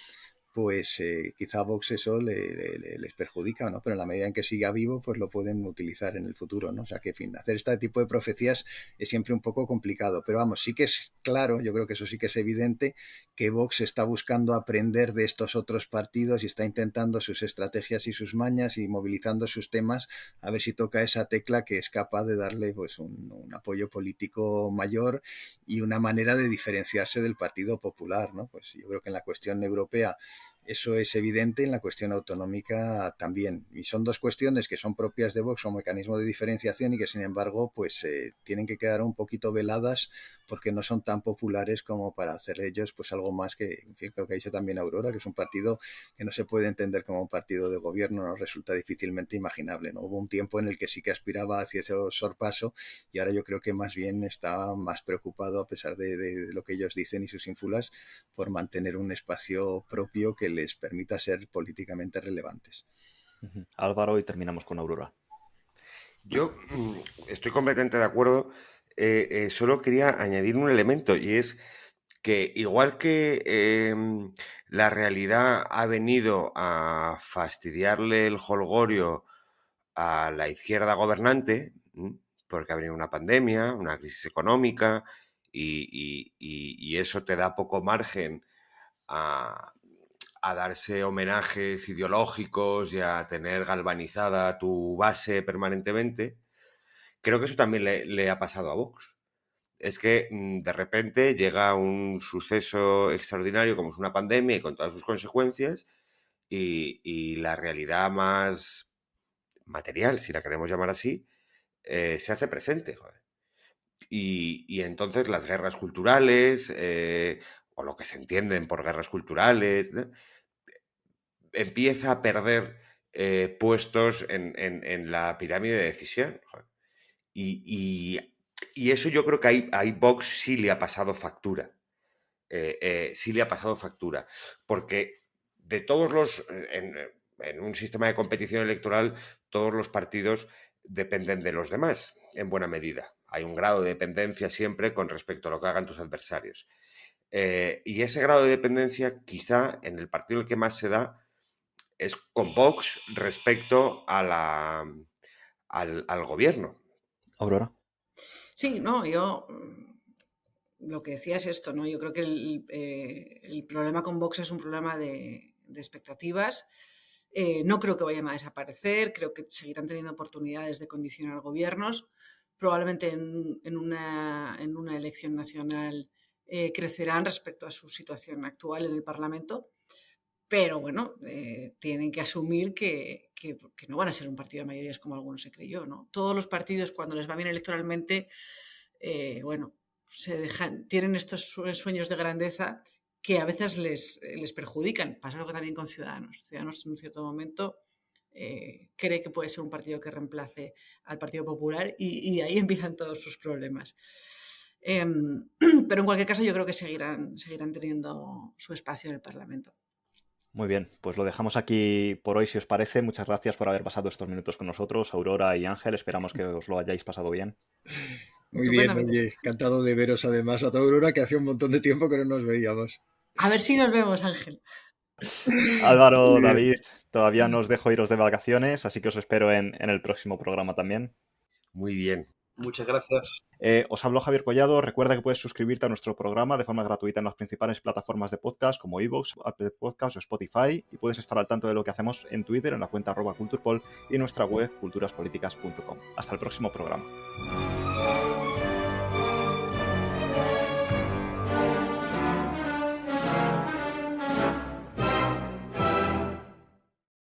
pues quizá a Vox eso les perjudica, ¿no? Pero en la medida en que siga vivo, pues lo pueden utilizar en el futuro, ¿no? O sea que, en fin, hacer este tipo de profecías es siempre un poco complicado. Pero vamos, sí que es claro, yo creo que eso sí que es evidente, que Vox está buscando aprender de estos otros partidos y está intentando sus estrategias y sus mañas y movilizando sus temas a ver si toca esa tecla que es capaz de darle pues un apoyo político mayor y una manera de diferenciarse del Partido Popular, ¿no? Pues yo creo que en la cuestión europea eso es evidente, en la cuestión autonómica también. Y son dos cuestiones que son propias de Vox como mecanismo de diferenciación y que sin embargo pues tienen que quedar un poquito veladas porque no son tan populares como para hacer ellos pues algo más que, en fin, creo que ha dicho también Aurora, que es un partido que no se puede entender como un partido de gobierno, no resulta difícilmente imaginable, ¿no? Hubo un tiempo en el que sí que aspiraba hacia ese sorpaso y ahora yo creo que más bien está más preocupado, a pesar de lo que ellos dicen y sus ínfulas, por mantener un espacio propio que les permita ser políticamente relevantes. Álvaro, y terminamos con Aurora. Yo estoy completamente de acuerdo. Solo quería añadir un elemento y es que igual que la realidad ha venido a fastidiarle el jolgorio a la izquierda gobernante, porque ha venido una pandemia, una crisis económica, y eso te da poco margen a, a darse homenajes ideológicos y a tener galvanizada tu base permanentemente, creo que eso también le ha pasado a Vox. Es que de repente llega un suceso extraordinario como es una pandemia y con todas sus consecuencias y la realidad más material, si la queremos llamar así, se hace presente, joder. Y entonces las guerras culturales, o lo que se entienden por guerras culturales, ¿no? Empieza a perder puestos en la pirámide de decisión, joder. Y eso yo creo que a Vox sí le ha pasado factura. Sí le ha pasado factura. Porque de todos los. En un sistema de competición electoral, todos los partidos dependen de los demás, en buena medida. Hay un grado de dependencia siempre con respecto a lo que hagan tus adversarios. Y ese grado de dependencia, quizá en el partido en el que más se da, es con Vox respecto al gobierno. Aurora. Sí, no, yo lo que decía es esto, ¿no? Yo creo que el problema con Vox es un problema de expectativas. No creo que vayan a desaparecer, creo que seguirán teniendo oportunidades de condicionar gobiernos. Probablemente en una elección nacional crecerán respecto a su situación actual en el Parlamento, pero bueno, tienen que asumir que no van a ser un partido de mayorías como algunos se creyó, ¿no? Todos los partidos, cuando les va bien electoralmente, bueno, tienen estos sueños de grandeza que a veces les perjudican. Pasa algo también con Ciudadanos. Ciudadanos en un cierto momento cree que puede ser un partido que reemplace al Partido Popular y ahí empiezan todos sus problemas. Pero en cualquier caso yo creo que seguirán teniendo su espacio en el Parlamento. Muy bien, pues lo dejamos aquí por hoy, si os parece. Muchas gracias por haber pasado estos minutos con nosotros, Aurora y Ángel. Esperamos que os lo hayáis pasado bien. Muy bien, oye, encantado de veros además a toda Aurora, que hace un montón de tiempo que no nos veíamos. A ver si nos vemos, Ángel. Álvaro, David, todavía no os dejo iros de vacaciones, así que os espero en el próximo programa también. Muy bien. Muchas gracias. Os habló Javier Collado. Recuerda que puedes suscribirte a nuestro programa de forma gratuita en las principales plataformas de podcast como iVoox, Apple Podcasts o Spotify, y puedes estar al tanto de lo que hacemos en Twitter en la cuenta @culturpol y en nuestra web culturaspolíticas.com. Hasta el próximo programa.